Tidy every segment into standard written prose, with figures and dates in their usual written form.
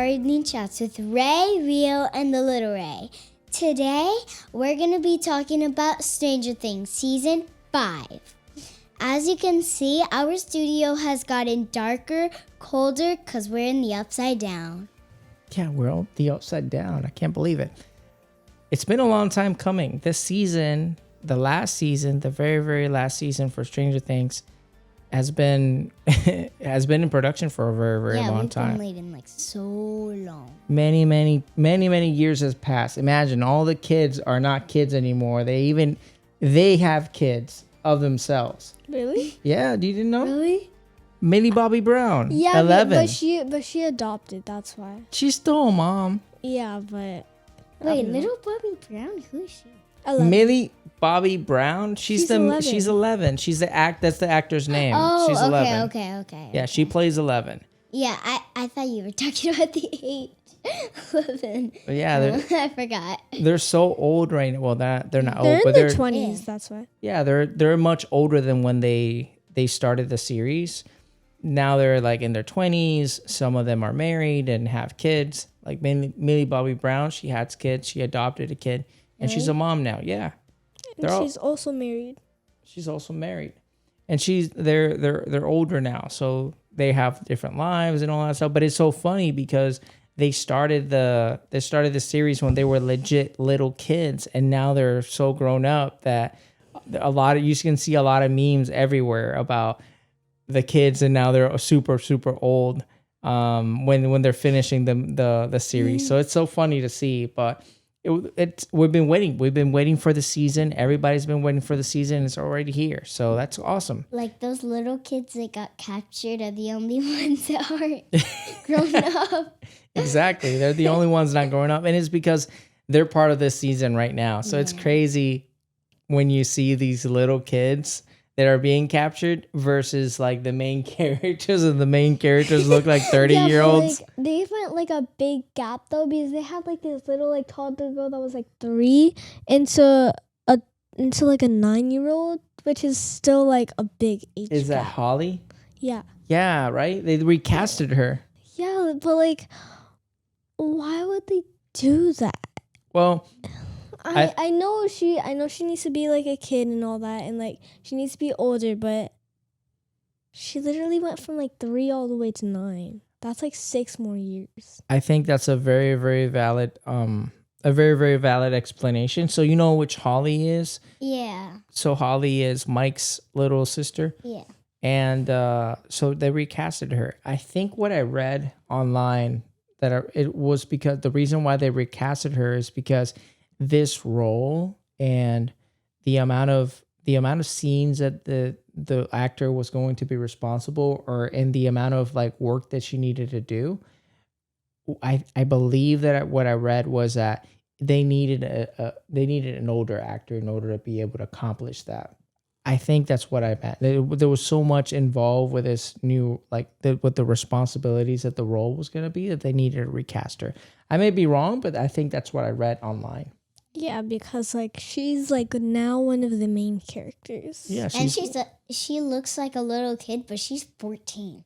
Gardening Chats with Ray, Rio, and the Little Rae. Today, we're going to be talking about Stranger Things Season 5. As you can see, our studio has gotten darker, colder, because we're in the Upside Down. Yeah, we're all the Upside Down. I can't believe it. It's been a long time coming. This season, the last season, the very, very last season for Stranger Things has been in production for a very, very long time. Yeah, we've been waiting so long. Many years has passed. Imagine all the kids are not kids anymore. They have kids of themselves. Really? Yeah, you didn't know? Really? Millie Bobby Brown. Yeah, 11. but she adopted. That's why. She's still a mom. Yeah, but wait, Little Bobby Brown? Who is she? 11. Millie Bobby Brown. She's 11. She's 11. She's that's the actor's name. Oh, she's 11. Okay. Yeah, she plays 11. Yeah, I thought you were talking about the age 11. But yeah, I forgot. they're so old right now. Well, they're not They're old, in but their they're 20s. That's why. Yeah, they're much older than when they started the series. Now they're like in their 20s. Some of them are married and have kids. Like Millie Bobby Brown, she has kids. She adopted a kid, and she's a mom now. Yeah, And she's also married. She's also married, and they're older now, so they have different lives and all that stuff. But it's so funny because they started the series when they were legit little kids, and now they're so grown up that you can see a lot of memes everywhere about the kids, and now they're super old when they're finishing the series. So it's so funny to see. But we've been waiting for the season. Everybody's been waiting for the season. It's already here, so that's awesome. Like those little kids that got captured are the only ones that aren't grown up. Exactly, they're the only ones not growing up, and it's because they're part of this season right now. So it's crazy when you see these little kids that are being captured versus like the main characters, and the main characters look like 30-year-olds. Like, they went like a big gap though, because they had like this little like toddler girl that was like 3 into like a 9-year-old, which is still like a big age Is that gap. Holly? Yeah. Yeah, right? They recasted her. Yeah, but like, why would they do that? Well, I know she needs to be like a kid and all that, and like she needs to be older, but she literally went from like 3 all the way to 9. That's like 6 more years. I think that's a very, very valid very valid explanation. So you know which Holly is? Yeah. So Holly is Mike's little sister. Yeah. And so they recasted her. I think what I read online it was because the reason why they recasted her is because this role and the amount of scenes that the actor was going to be responsible, or in the amount of like work that she needed to do, I believe that what I read was that they needed an older actor in order to be able to accomplish that. I think that's what I meant. There was so much involved with this new, with the responsibilities that the role was going to be, that they needed a recaster. I may be wrong, but I think that's what I read online. Yeah, because like she's like now one of the main characters. Yeah, she looks like a little kid, but she's 14.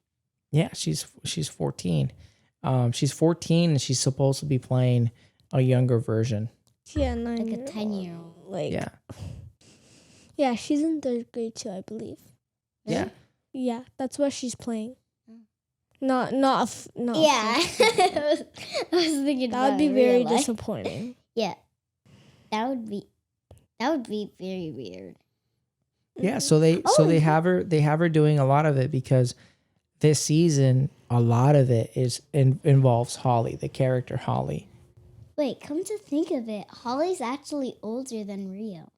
Yeah, she's 14. She's 14, and she's supposed to be playing a younger version. Yeah, like a 10-year-old. Like yeah. Yeah, she's in 3rd grade too, I believe. Yeah. Yeah, that's what she's playing. Not. Yeah, I was thinking that would be very disappointing. Yeah, that would be very weird. Yeah, so they have her doing a lot of it, because this season a lot of it involves Holly, the character Holly. Wait, come to think of it, Holly's actually older than Rio.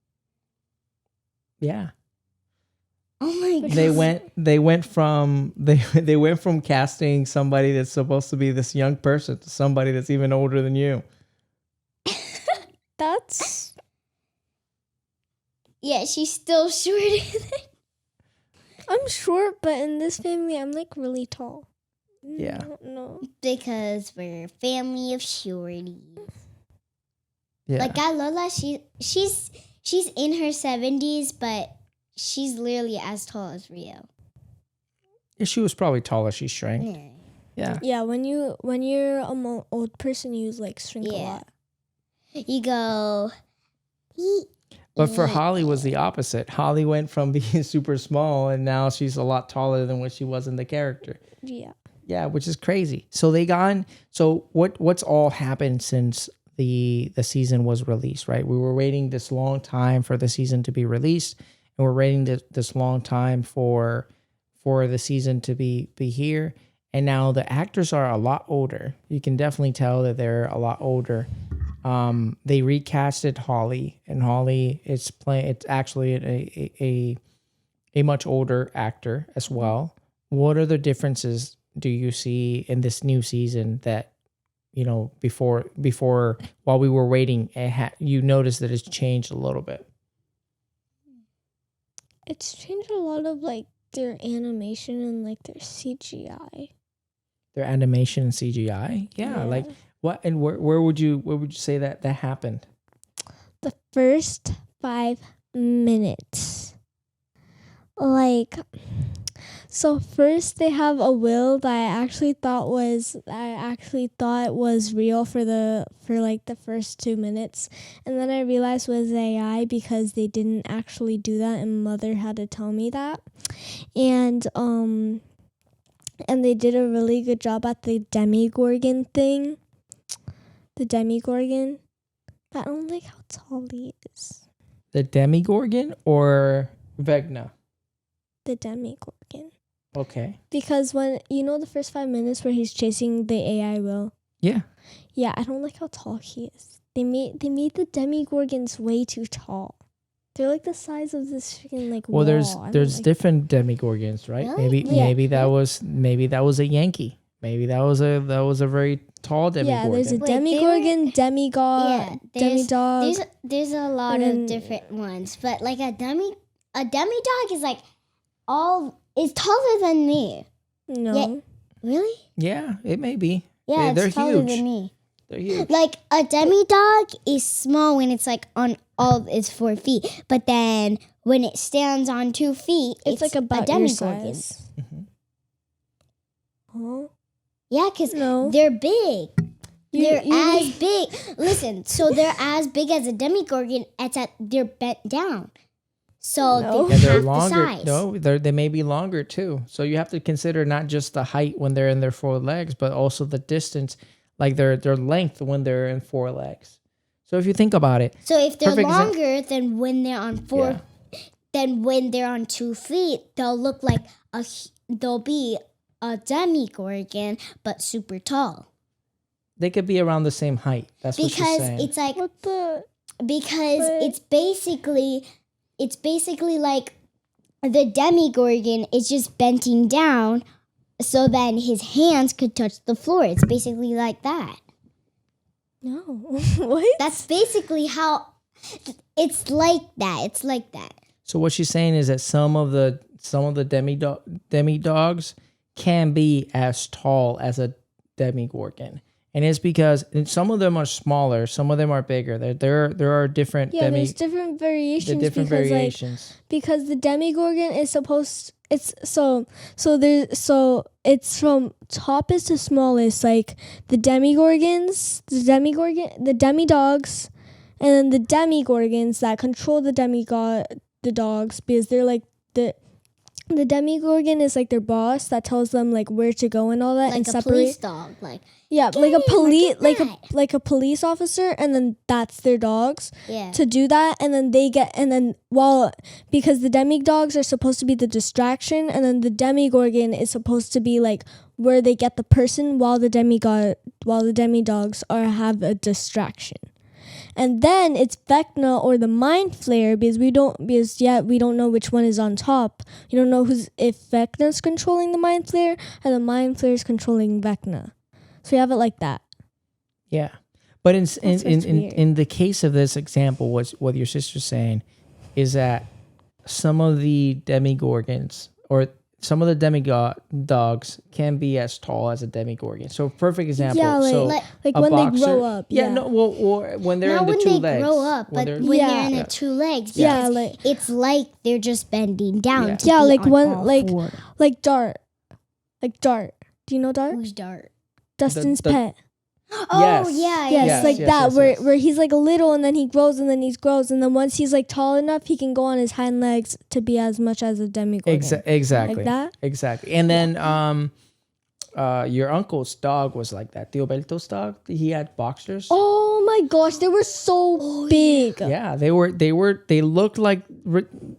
Yeah. Oh my god. They went from casting somebody that's supposed to be this young person to somebody that's even older than you. That's... Yeah, she's still shorter than... I'm short, but in this family, I'm like really tall. Yeah. No. Because we're a family of shorties. Yeah. Like Lola, she's in her 70s, but she's literally as tall as Rio. Yeah, she was probably taller. She shrank. Yeah. Yeah, when you're a old person, you like shrink a Yeah. lot. You go. But for Holly was the opposite. Holly went from being super small and now she's a lot taller than what she was in the character. Yeah. Yeah, which is crazy. So they gone. So what's all happened since the season was released, right? We were waiting this long time for the season to be released, and we're waiting this long time for the season to be here. And now the actors are a lot older. You can definitely tell that they're a lot older. They recasted Holly, and Holly it's actually a much older actor as well. What are the differences do you see in this new season that, you know, before while we were waiting, you noticed that it's changed a little bit? It's changed a lot of like their animation and like their CGI. Their animation and CGI? Yeah. Like what, and where would you say that happened? The first 5 minutes. Like, so first they have a will that I actually thought was real for like the first 2 minutes, and then I realized was AI because they didn't actually do that, and Mother had to tell me that, and they did a really good job at the Demogorgon thing. The Demogorgon, but I don't like how tall he is. The Demogorgon or Vecna? The Demogorgon. Okay. Because when, you know, the first 5 minutes where he's chasing the AI will. Yeah. Yeah, I don't like how tall he is. They made the Demogorgons way too tall. They're like the size of this freaking like Well, wall. there's like different Demogorgons, right? Really? Maybe that was a Yankee. Maybe that was a very tall Demogorgon. Yeah, there's a Wait, Demogorgon, Demigod, Demidog. There's a lot of different ones, but like a Demidog is like is taller than me. No. Yeah. Really? Yeah, it may be. Yeah, They're it's taller huge. than me. They're huge. Like a Demidog is small when it's like on all its 4 feet, but then when it stands on 2 feet, It's like about a your Demogorgon. size. Mhm. Huh? Yeah, because No. they're big. They're You- as big. Listen, so they're as big as a Demogorgon, except they're bent down. So No. they're Yeah, they're half longer. the size. No, they may be longer too. So you have to consider not just the height when they're in their 4 legs, but also the distance, like their length when they're in 4 legs. So if you think about it, So if they're Perfect longer than when they're on 4, then when they're on 2 feet, they'll be a Demogorgon, but super tall. they could be around the same height. That's what she's Because saying. it's like What the? because But- it's basically like the Demogorgon is just bending down so then his hands could touch the floor. It's basically like that. No. What? That's basically how it's like that. It's like that. So what she's saying is that some of the demidogs can be as tall as a Demogorgon. And it's because some of them are smaller, some of them are bigger. There are different There's different variations. different because, variations. Because the Demogorgon is supposed it's so it's from toppest to smallest, like the Demogorgons, the Demodogs, and then the Demogorgons that control the dogs, because they're like the Demogorgon is like their boss that tells them like where to go and all that, Like and a separate. police dog. Like Yeah, Get like a in, police, look at that. like a police officer, and then that's their dogs yeah. to do that, and then because the Demodogs are supposed to be the distraction, and then the Demogorgon is supposed to be like where they get the person, while the Demodogs have a distraction. And then it's Vecna or the Mind Flayer, because we don't know which one is on top. You don't know if Vecna's controlling the Mind Flayer or the Mind Flayer's controlling Vecna. So we have it like that. Yeah. But in weird. the case of this example, what your sister's saying is that some of the Demogorgons or some of the Demodogs can be as tall as a Demogorgon. So perfect example. Yeah, so like a when boxer, they grow up. Yeah, no, well, or when they're Not in the when 2 they legs. grow up, but when they're in the 2 legs. Yeah, because it's like they're just bending down. Yeah. To Yeah, be like on one all like 4. like Dart. Do Do you know Dart? Who's Dart? Dustin's pet. Oh, Yes. yeah. Yes, yeah. like yes, that, yes. where he's like little and then he grows and then he grows and then once he's like tall enough, he can go on his hind legs to be as much as a Demogorgon. Exactly. Like that? Exactly. And then your uncle's dog was like that. Tio Belto's dog, he had boxers. Oh my gosh, they were so big. Yeah, they looked like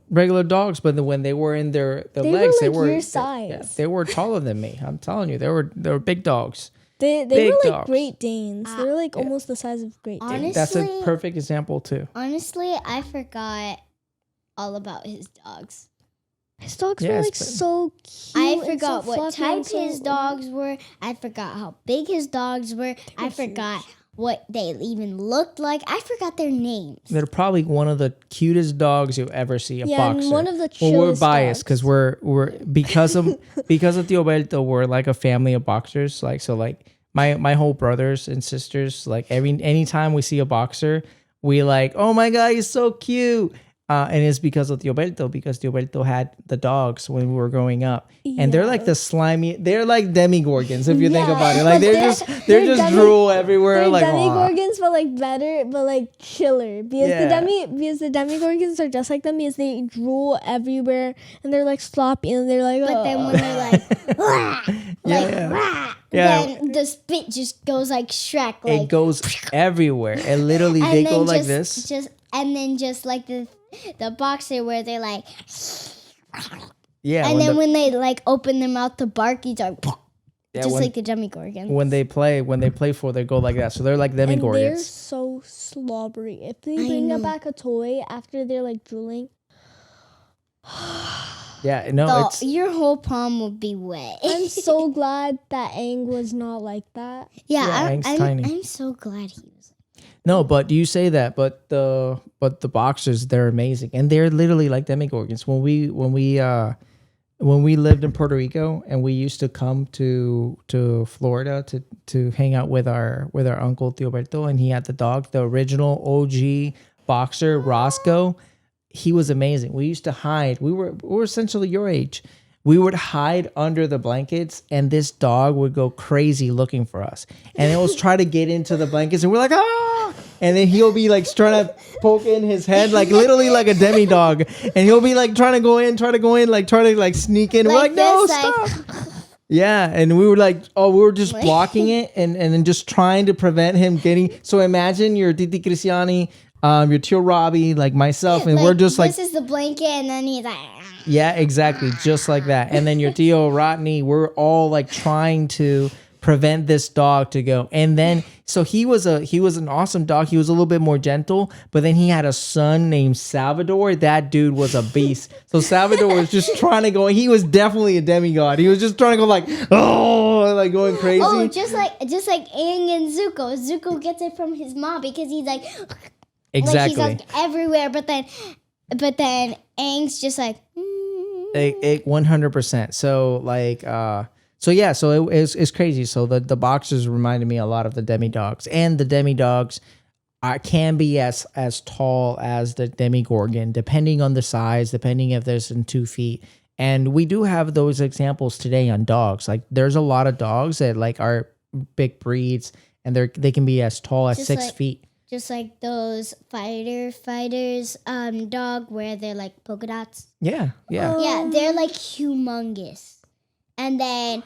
regular dogs, but when they were in their They legs, were they like were your size. they were taller than me. I'm telling you, they were big dogs. They Big were like dogs. Great Danes. They were like almost the size of Great Danes. Honestly, That's a perfect example too. Honestly, I forgot all about his dogs. His dogs Yeah, were it's like been- so cute. I and forgot so what fluffy and type his so- dogs were. I forgot how big his dogs were. I were forgot what they even looked like. I forgot their names. They're probably one of the cutest dogs you'll ever see. A Yeah, boxer. and one of the Well, we're chillest biased because dogs. we're because of Tio Belto, we're like a family of boxers. Like so, like my whole brothers and sisters. Like anytime we see a boxer, we like, oh my god, he's so cute. And it's because of Tio Belto, because Tio Belto had the dogs when we were growing up, and they're like the slimy. They're like Demogorgons if you think Yeah, about it. Like but they're just Demi- drool everywhere. They're Like aw. Demogorgons, but like better, but like chiller. Because Yeah. because the Demogorgons are just like them because they drool everywhere and they're like sloppy and they're like. But then when they're like, "Rah," Yeah. "Rah," Yeah. then the spit just goes like Shrek. Like, It goes everywhere, and literally and they then go like just, this. and then just like the boxer where they're like, Yeah, and then when they like open their mouth to bark, he's like, yeah, just when, like the Demogorgon. when they play for, they go like that. So they're like And they're Demogorgons. so slobbery. If they I bring know. back a toy after they're like drooling, Yeah, no, So it's your whole palm would be wet. I'm so glad that Aang was not like that. yeah, Aang's tiny. I'm so glad he was. no. But you say that, but the boxers, they're amazing, and they're literally like Demogorgons. When we lived in Puerto Rico, and we used to come to Florida to hang out with our uncle Tio Berto, and he had the dog, the original OG boxer Roscoe. He was amazing. We used to hide. We were essentially your age. We would hide under the blankets, and this dog would go crazy looking for us. And it was try to get into the blankets, and we're like, ah! And then he'll be like trying to poke in his head, like literally like a demi dog. And he'll be like trying to go in, like try to like sneak in. We're like, no, this, like- stop. Yeah, and we were like, we were just blocking it and then just trying to prevent him getting. So imagine your Titi Cristiani, your Tio Robbie, like myself, and we're just like, this is the blanket, and then he's like, yeah, exactly, just like that. And then your Tio Rodney, we're all like trying to prevent this dog to go. And then so he was an awesome dog. He was a little bit more gentle, but then he had a son named Salvador. That dude was a beast. So Salvador was just trying to go. He was definitely a demigod. He was just trying to go like, oh, like going crazy. oh, just like Aang and Zuko. Zuko gets it from his mom because he's like, Exactly. like he's like everywhere. But then Aang's just like, 100%. So like, so it's crazy. So the boxers reminded me a lot of the Demodogs, and the Demodogs can be as tall as the Demogorgon, depending on the size, depending if there's in 2 feet. And we do have those examples today on dogs. Like there's a lot of dogs that like are big breeds, and they can be as tall as Just 6 like- feet. just like those fighters dog where they're like polka dots. Yeah. Yeah, they're like humongous. And then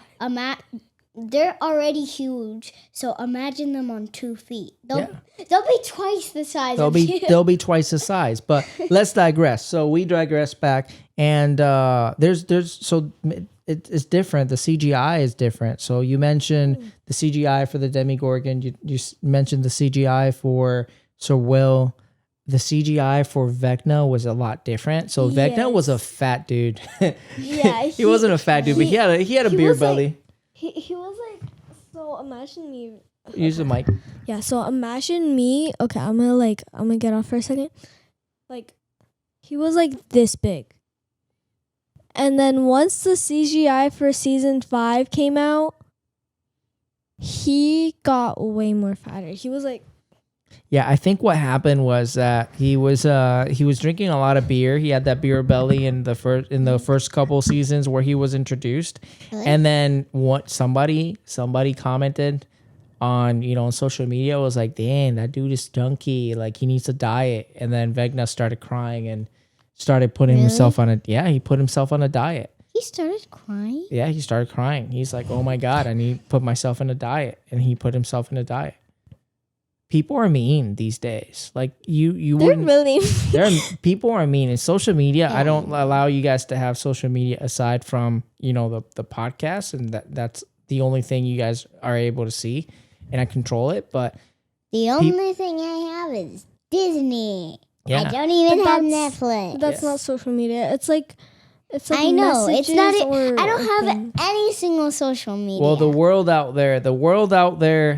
they're already huge. So imagine them on 2 feet. They'll be twice the size of you. They'll be twice the size. But let's digress. So we digress back, and it's different. The CGI is different. So you mentioned the CGI for the Demogorgon. You mentioned the CGI for Sir Will. The CGI for Vecna was a lot different. So Vecna was a fat dude. Yeah, he wasn't a fat dude, but he had a beer was like- belly. he was like, so imagine me. Use the mic. Yeah, so imagine me. Okay, I'm gonna get off for a second. Like, he was like this big. And then once the CGI for season 5 came out, he got way more fatter. He was like Yeah, I think what happened was that he was drinking a lot of beer. He had that beer belly in the first couple seasons where he was introduced, Really? and then what somebody commented on on social media was like, "Dang, that dude is junky. Like he needs a diet." And then Vecna started crying and started putting himself on he put himself on a diet. He started crying. Yeah, he started crying. He's like, "Oh my god, I need to put myself in a diet," and he put himself in a diet. People are mean these days. Like you They're wouldn't. really. People are mean in social media. I don't allow you guys to have social media aside from the podcast, and that's the only thing you guys are able to see, and I control it. But The only thing I have is Disney. yeah, I don't even But have that's- Netflix. That's not social media. It's like I know. It's not. messages or I don't have things. any single social media. well, the world out there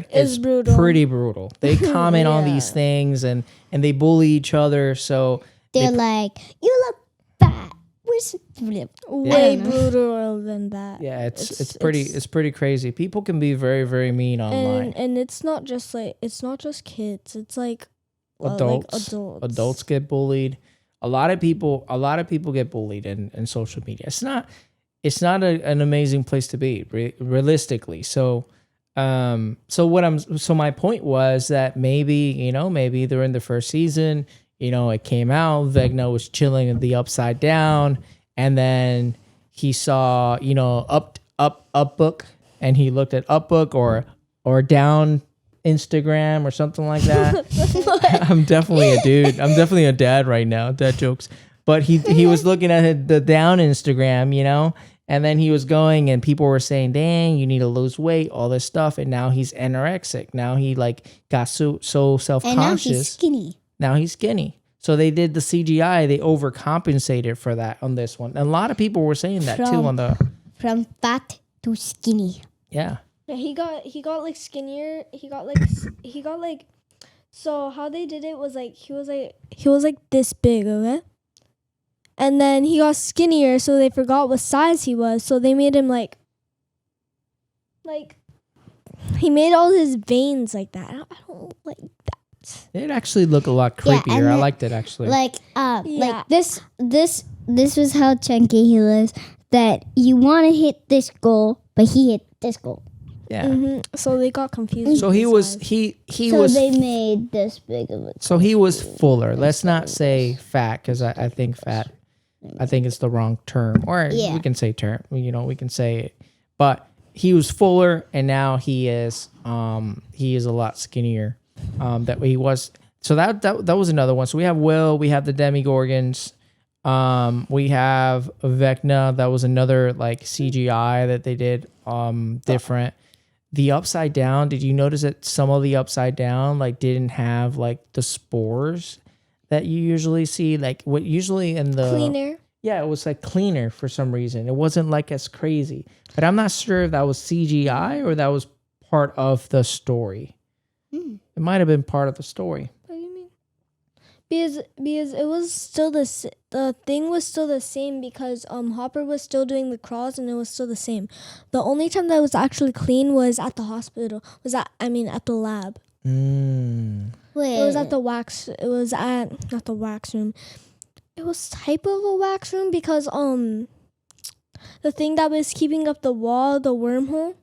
Is is brutal. pretty brutal. They comment on these Yeah. things and they bully each other. So They're like, "You look fat." Where's way Yeah. brutal than that. yeah, it's pretty crazy. People can be very, very mean online. And it's not just kids. It's like Adults, adults. adults get bullied. A lot of people get bullied in social media. It's not an amazing place to be realistically. So my point was that maybe during the first season, it came out, Vecna was chilling in the Upside Down, and then he saw up book, and he looked at up book or down Instagram or something like that. I'm definitely a dude. I'm definitely a dad right now. Dad jokes. But he was looking at the down Instagram, and then he was going and people were saying, "Dang, you need to lose weight," all this stuff. And now he's anorexic. Now he got so self-conscious. And now he's skinny. Now he's skinny. So they did the CGI. They overcompensated for that on this one. And a lot of people were saying that too on the From fat to skinny. yeah. Yeah, he got like skinnier. He got like so how they did it was like he was like this big, okay? And then he got skinnier, so they forgot what size he was, so they made him like he made all his veins like that. I don't like that. It actually looked a lot Yeah, creepier. and I then- liked it actually. Like Yeah. this was how chunky he was. That you want to hit this goal, but he hit this goal. yeah. So they got confused. So with he the was size. he So was they made this big of a. so he was fuller. Let's not say fat because I think fat. I think it's the wrong term, or Yeah. we can say term. We can say it, but he was fuller, and now he is a lot skinnier. That he was. So that was another one. So we have Will. We have the Demogorgons. We have Vecna. That was another like CGI that they did different. The Upside Down, did you notice that some of the Upside Down like didn't have like the spores that you usually see? Like what usually in the cleaner. Yeah, it was like cleaner for some reason. It wasn't like as crazy. But I'm not sure if that was CGI or that was part of the story. It might have been part of the story. What do you mean? Because it was still the thing was still the same because Hopper was still doing the crawls and it was still the same. The only time that was actually clean was at the hospital. At the lab. Wait, It was at the wax. It was at not the wax room. It was type of a wax room because the thing that was keeping up the wall, the wormhole.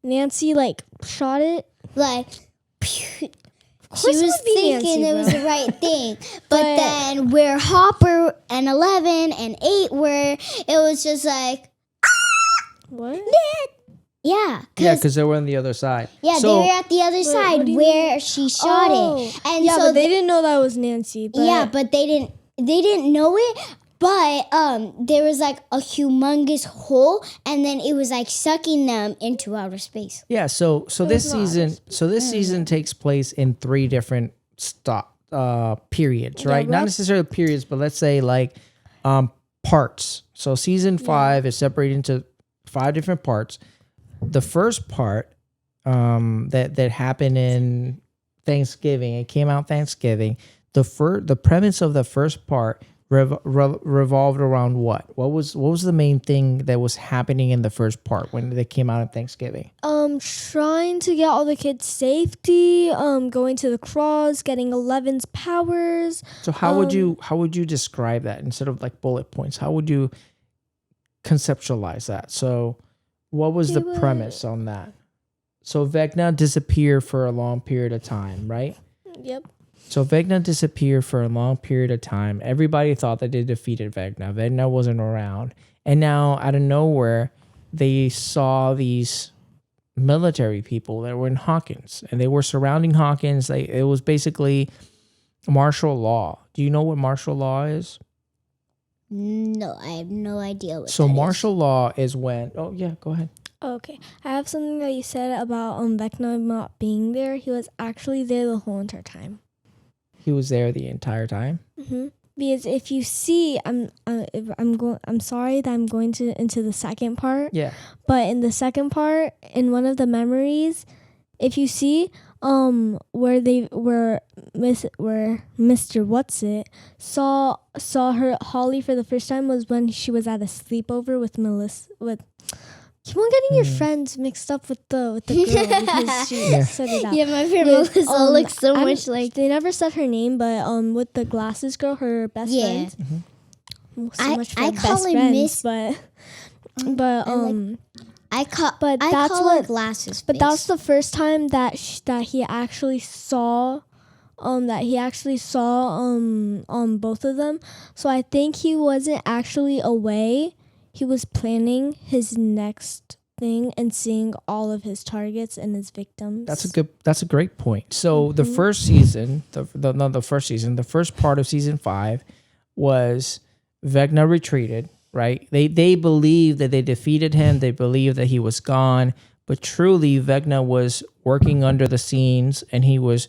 Nancy like shot it. like. She course it was would be thinking Nancy, it was bro. the right thing, but But- then where Hopper and 11 and 8 were, it was just like, What? yeah, Yeah, because they were on the other side. yeah, So- they were at the other what side do you where she shot it, and yeah, so but they didn't know that was Nancy. But yeah, but they didn't know it. But there was like a humongous hole, and then it was like sucking them into outer space. Yeah, so this not. season takes place in 3 different periods, right? Not necessarily periods, but let's say like parts. So season 5 is separated into 5 different parts. The first part that happened in Thanksgiving, it came out Thanksgiving. The premise of the first part revolved around what? What was the main thing that was happening in the first part when they came out on Thanksgiving? Trying to get all the kids safety, going to the cross, getting 11's powers. So how would you describe that instead of like bullet points? How would you conceptualize that? So what was the premise on that? So Vecna disappeared for a long period of time, right? Yep. So Vecna disappeared for a long period of time. Everybody thought that they defeated Vecna. Vecna wasn't around. And now out of nowhere, they saw these military people that were in Hawkins, and they were surrounding Hawkins. It was basically martial law. Do you know what martial law is? No, I have no idea what So that martial law is when... Oh, yeah, go ahead. Okay, I have something that you said about Vecna not being there. He was actually there the whole entire time. He was there the entire time? Mm-hmm. Because if you see, I'm sorry that I'm going into the second part. Yeah. But in the second part, in one of the memories, if you see, where Mr. What's-It saw her Holly for the first time was when she was at a sleepover with Melissa keep on getting your friends mixed up with the girl because she set it out. Yeah, my friend Melissa looks so much like... They never said her name, but with the glasses girl, her best friend. Mm-hmm. So much for I best call her friends, Miss... I call her glasses. But that's the first time that he actually saw... both of them. So I think he wasn't actually away. He was planning his next thing and seeing all of his targets and his victims. That's a great point. So the first season, the first part of season 5 was Vecna retreated, right? They believed that they defeated him. They believed that he was gone. But truly, Vecna was working under the scenes, and he was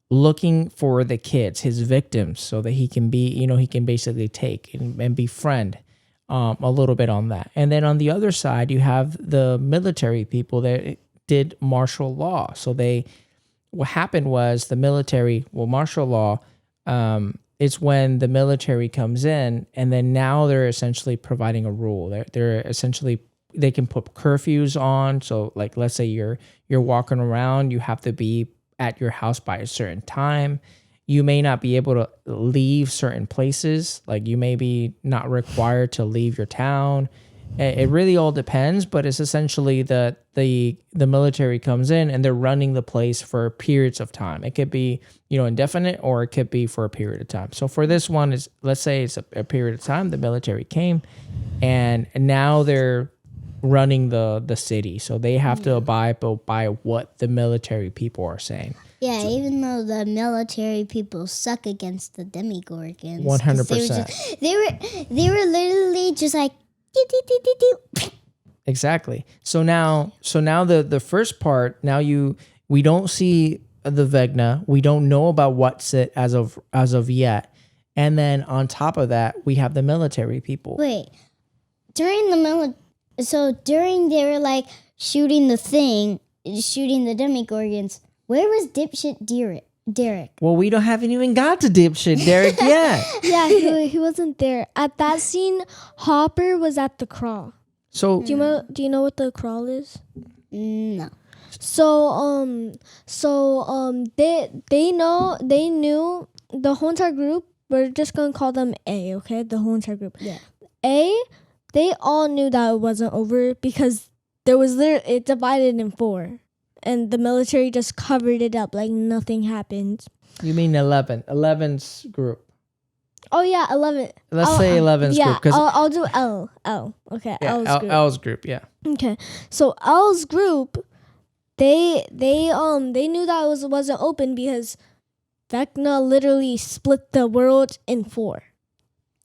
looking for the kids, his victims, so that he can he can basically take and befriend a little bit on that. And then on the other side, you have the military people that did martial law. So what happened was the military, martial law, it's when the military comes in, and then now they're essentially providing a rule. They're essentially, they can put curfews on. So like, let's say you're walking around, you have to be at your house by a certain time. You may not be able to leave certain places. Like you may be not required to leave your town. It really all depends, but it's essentially the military comes in and they're running the place for periods of time. It could be, indefinite, or it could be for a period of time. So for this one, let's say it's a period of time. The military came, and now they're running the city. So they have to abide by what the military people are saying. Yeah, even though the military people suck against the Demogorgons. 100%. They were literally just like... Exactly. So now the first part, we don't see the Vecna. We don't know about What's-It as of yet. And then on top of that, we have the military people. Wait. During they were like shooting the Demogorgons. Where was dipshit Derek? Well, we haven't even got to dipshit Derek yet. Yeah, he wasn't there. At that scene, Hopper was at the crawl. So do you know what the crawl is? No. So they knew the whole entire group. We're just gonna call them A, okay? The whole entire group. Yeah. A, they all knew that it wasn't over because it divided in 4. And the military just covered it up like nothing happened. You mean 11? 11's group. Oh yeah, 11. Let's say 11's group. Yeah, I'll do L. Okay, yeah, L's group. L's group, yeah. Okay, so L's group, they knew that it wasn't open because Vecna literally split the world in 4.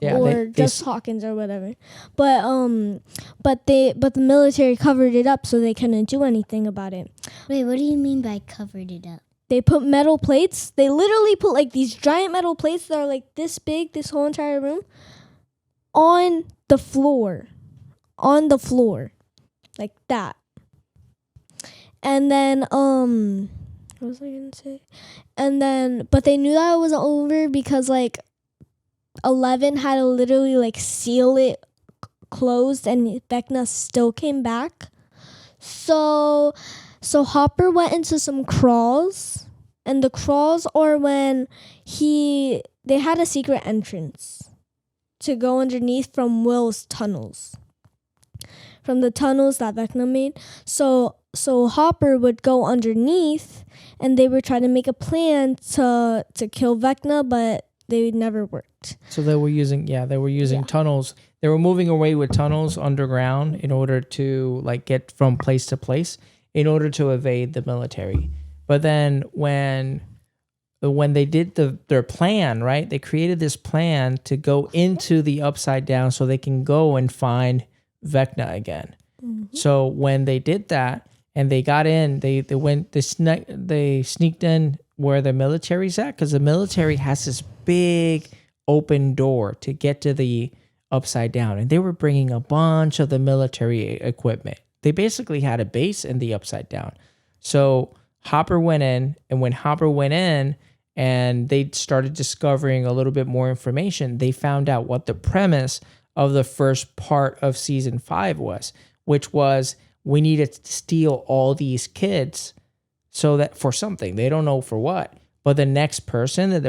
Yeah, or just Hawkins or whatever. But the military covered it up so they couldn't do anything about it. Wait, what do you mean by covered it up? They put metal plates. They literally put like these giant metal plates that are like this big, this whole entire room, on the floor. Like that. And then what was I gonna say? And then but they knew that it wasn't over because like 11 had to literally like seal it closed, and Vecna still came back. So Hopper went into some crawls, and the crawls are when they had a secret entrance to go underneath from Will's tunnels, from the tunnels that Vecna made. So Hopper would go underneath, and they were trying to make a plan to kill Vecna, but they never worked. So they were using tunnels. They were moving away with tunnels underground in order to like get from place to place in order to evade the military. But then when they did their plan, right? They created this plan to go into the Upside Down so they can go and find Vecna again. Mm-hmm. So when they did that and they got in, they sneaked in where the military's at, because the military has this big open door to get to the Upside Down, and they were bringing a bunch of the military equipment. They basically had a base in the Upside Down. So Hopper went in, and when Hopper went in and they started discovering a little bit more information, they found out what the premise of the first part of season 5 was, which was we needed to steal all these kids so that for something, they don't know for what, but the next person that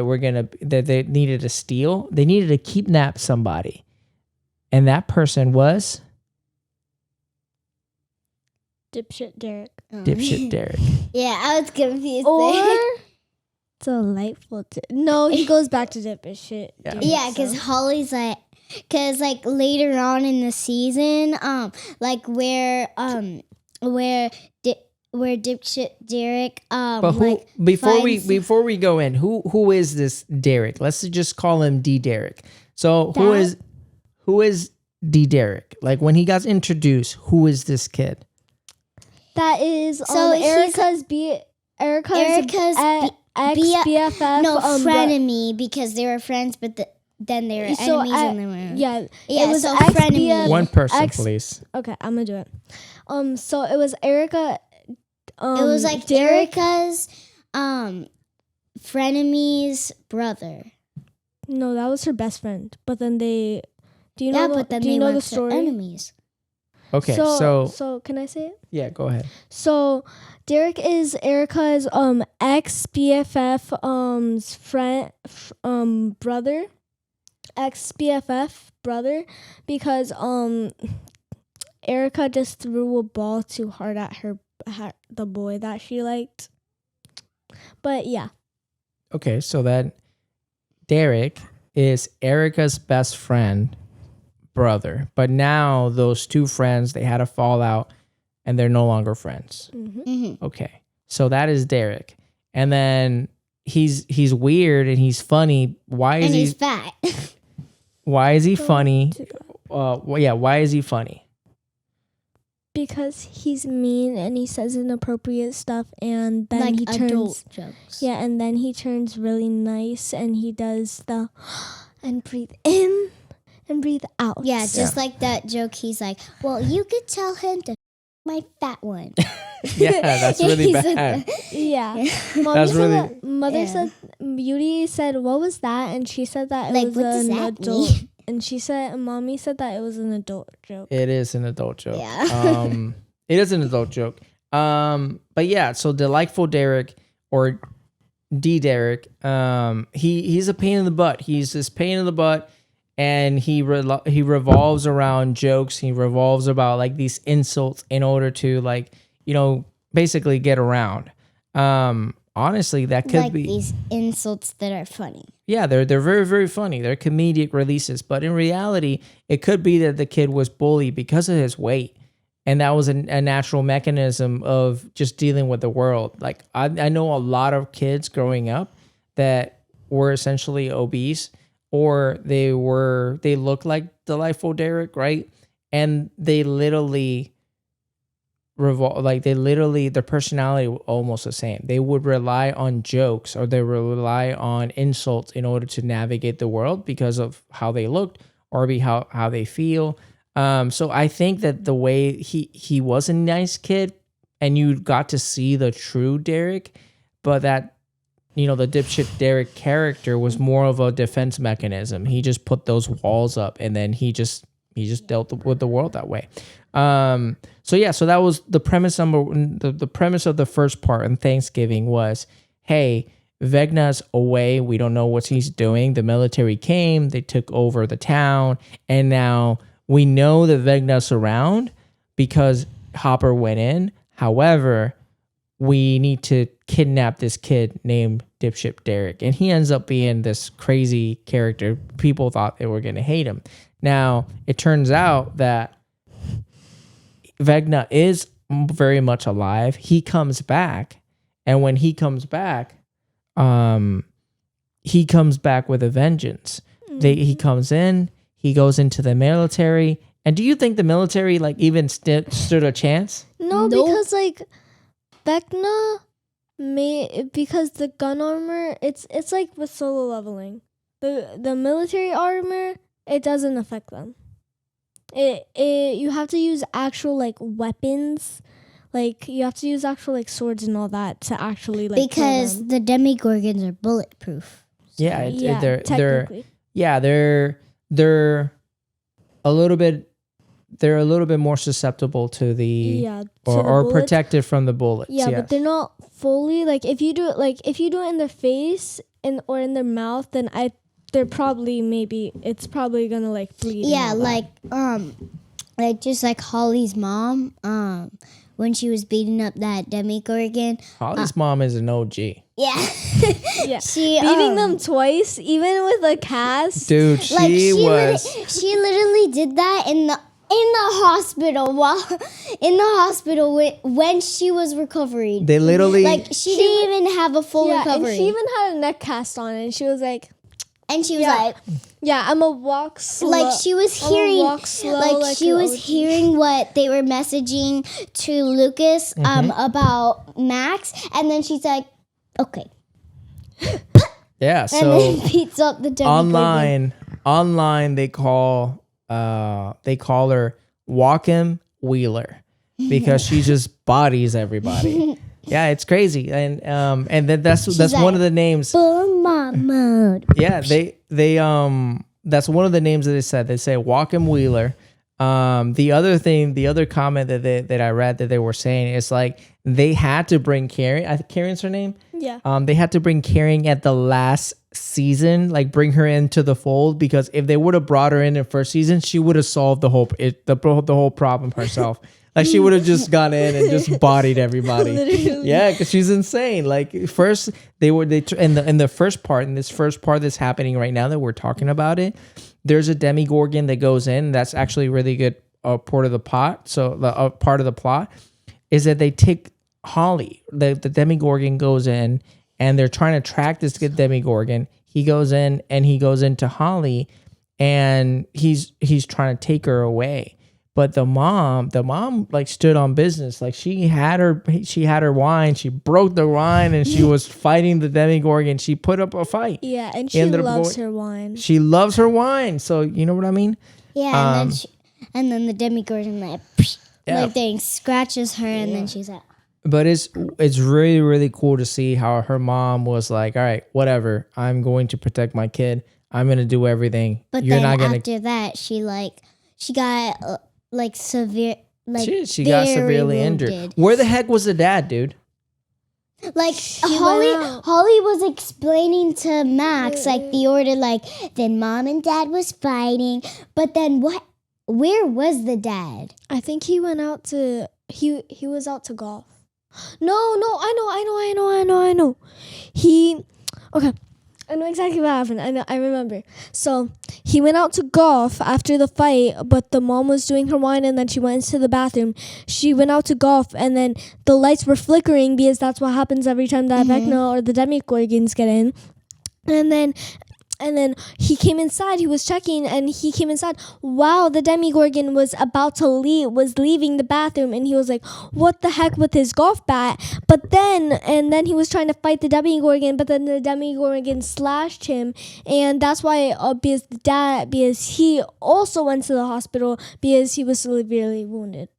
they needed to steal, they needed to kidnap somebody. And that person was Dipshit Derek. Dipshit Derek. Yeah, I was confused Or there. Delightful. No, he goes back to Dipshit. Yeah, because Holly's like, because like later on in the season, like where Dipshit Derek, but who like before we go in, who is this Derek? Let's just call him D Derek. So who is D Derek? Like when he got introduced, who is this kid? That is Erica's ex-BFF. No, frenemy, because they were friends, but then they were enemies and they were... Yeah, it was so frenemy. One person, please. Okay, I'm gonna do it. So it was Erica... it was like Derek, Erica's frenemy's brother. No, that was her best friend. But then they... Do you yeah, know, but then do they you know went the story? enemies. Okay, so can I say it? Yeah, go ahead. So Derek is Erica's ex BFF friend brother, ex BFF brother, because Erica just threw a ball too hard at the boy that she liked. But yeah. Okay, so that Derek is Erica's best friend brother, but now those two friends, they had a fallout and they're no longer friends. Mm-hmm. Mm-hmm. Okay, so that is Derek, and then he's weird and he's funny. He's fat. Why is he funny? Why is he funny? Because he's mean and he says inappropriate stuff, and then like he turns adult jokes. Yeah, and then he turns really nice and he does the and breathe in and breathe out. Yeah, just like that joke. He's like, well, you could tell him to my fat one. Yeah, that's really He bad. said Yeah. That's really... Mother said, Beauty said, what was that? And she said that it like, was what does an that adult. mean? And Mommy said that it was an adult joke. It is an adult joke. Yeah. It is an adult joke. But yeah, so Delightful Derek, or D Derek, he's a pain in the butt. He's this pain in the butt, and he revolves around jokes. He revolves about like these insults in order to like, basically get around. Honestly, that could like be these insults that are funny. Yeah, they're very, very funny. They're comedic releases, but in reality, it could be that the kid was bullied because of his weight, and that was a natural mechanism of just dealing with the world. Like I know a lot of kids growing up that were essentially obese, or they looked like Delightful Derek, right? And they literally their personality was almost the same. They would rely on jokes, or they would rely on insults in order to navigate the world because of how they looked or how they feel. So I think that the way he was a nice kid, and you got to see the true Derek, but that the dipshit Derek character was more of a defense mechanism. He just put those walls up, and then he just dealt with the world that way. So that was the premise. The premise of the first part in Thanksgiving was, hey, Vecna's away. We don't know what he's doing. The military came, they took over the town, and now we know that Vecna's around because Hopper went in. However, we need to kidnap this kid named Dipshit Derek. And he ends up being this crazy character. People thought they were going to hate him. Now, it turns out that Vecna is very much alive. He comes back. And when he comes back, he comes back with a vengeance. He comes in, he goes into the military. And do you think the military even stood a chance? No, because Vecna because the gun armor, it's like with solo leveling. The military armor, it doesn't affect them. You have to use actual weapons. You have to use actual swords and all that to actually because the Demogorgons are bulletproof. Technically. They're a little bit more susceptible to the or protected from the bullets. Yeah, yes. But they're not fully if you do it in their face or in their mouth, then they're probably it's probably gonna bleed. Yeah, just like Holly's mom, when she was beating up that Demogorgon. Holly's mom is an OG. Yeah. Yeah. She beating them twice, even with a cast. Dude, she literally did that in the hospital when she was recovering. They literally she didn't even have a full recovery. And she even had a neck cast on it, and she was like, yeah, I'm a walk slow. She was hearing she was hearing what they were messaging to Lucas about Max, and then she's like, okay. Yeah, so and then beats up the Demogorgon. Online they call her Walkin Wheeler because she just bodies everybody. Yeah, it's crazy, and then that's one of the names. Mode. Yeah, they that's one of the names that they said. They say Walkin Wheeler. The other comment that I read that they were saying is they had to bring Carrie. I think Carrie's her name. Yeah. They had to bring Carrie at the last season, bring her into the fold, because if they would have brought her in the first season, she would have solved the whole problem herself. She would have just gone in and just bodied everybody. Literally. Yeah, because she's insane. First in this first part that's happening right now that we're talking about it, there's a Demogorgon that goes in. That's actually really good part of the plot. So the part of the plot is that they take Holly. The Demogorgon goes in, and they're trying to track this Demogorgon. He goes in, and he goes into Holly, and he's trying to take her away. But the mom stood on business. She had her wine. She broke the wine, and she was fighting the Demogorgon. She put up a fight. Yeah, and she loves her wine. She loves her wine. So you know what I mean? Yeah, and then the Demogorgon thing scratches her, and then she's like. But it's really, really cool to see how her mom was like, all right, whatever. I'm going to protect my kid. I'm gonna do everything. But You're then not gonna. After that, she got severe. She got severely injured. Where the heck was the dad, dude? Holly was explaining to Max the order, then mom and dad was fighting, but then where was the dad? I think he went out to he was out to golf. No, I know. Okay. I know exactly what happened. I remember. So he went out to golf after the fight, but the mom was doing her wine, and then she went into the bathroom. She went out to golf, and then the lights were flickering because that's what happens every time that Vecna or the Demogorgons get in. And then he came inside. He was checking, and he came inside. Wow, the Demogorgon was about to leaving the bathroom, and he was like, "What the heck with his golf bat?" But then he was trying to fight the Demogorgon, but then the Demogorgon slashed him, and that's why because he also went to the hospital because he was severely wounded.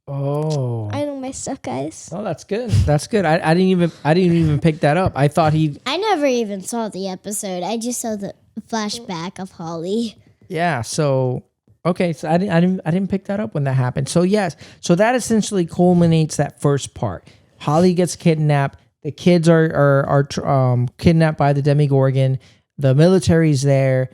Oh. I know my stuff, guys. Oh, that's good. That's good. I didn't even pick that up. I thought I never even saw the episode. I just saw the flashback of Holly. Yeah. So okay. So I didn't pick that up when that happened. So yes. So that essentially culminates that first part. Holly gets kidnapped. The kids are kidnapped by the Demogorgon. The military's there.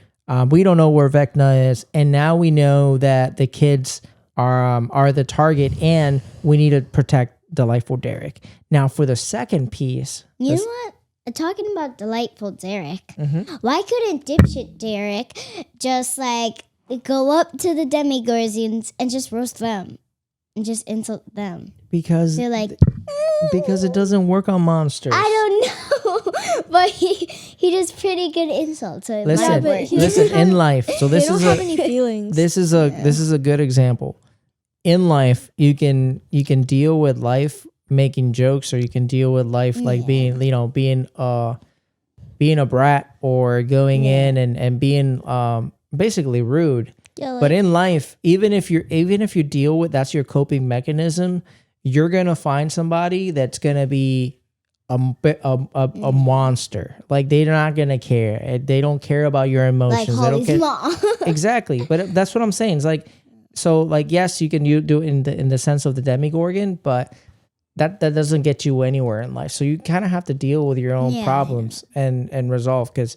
We don't know where Vecna is, and now we know that the kids are the target, and we need to protect Delightful Derek. Now, for the second piece, You know what? Talking about Delightful Derek, Mhm. why couldn't dipshit Derek just like go up to the Demogorgons and just roast them and just insult them? because They're like, it doesn't work on monsters. I don't know, but he does pretty good insults. So it Listen, might but work. he- listen. In life, so They this don't is have a any feelings. this is a good example. In life, you can deal with life making jokes, or you can deal with life like being a brat, or going in and being basically rude. Yeah, But in life, even if you deal with, that's your coping mechanism, you're gonna find somebody that's gonna be a monster. Like, they're not gonna care. They don't care about your like emotions. They don't Holly's care. mom. Exactly. But that's what I'm saying. It's like, so like, yes, you can do it in the sense of the Demogorgon, but that doesn't get you anywhere in life. So you kind of have to deal with your own Yeah. problems and resolve, because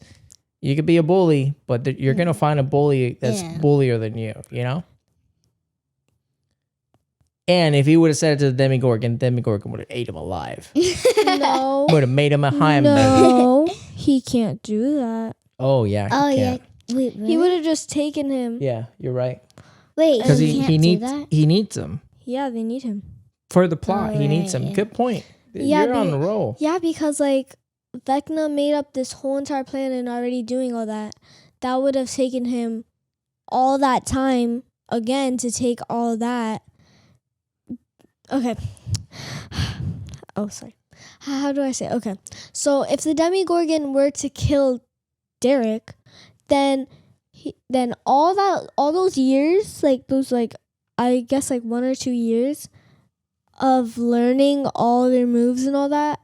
you could be a bully, but you're gonna find a bully that's bullier than you know. And if he would have said it to the Demogorgon would have ate him alive. No. Would have made him a hamburger. No, he can't do that. Oh yeah. Oh he yeah. can't. Wait, He really? would have just taken him. Yeah, you're right. Wait, Because he can't he do that. needs him Yeah, they need him. for the plot. Oh, He needs right, him. yeah. Good point. Yeah, You're on the roll. Yeah, because like Vecna made up this whole entire plan and already doing all that. That would have taken him all that time again to take all that. Okay. Oh, sorry. How do I say? Okay. So if the Demogorgon were to kill Derek, then all those years, like those, like I guess like 1 or 2 years of learning all their moves and all that,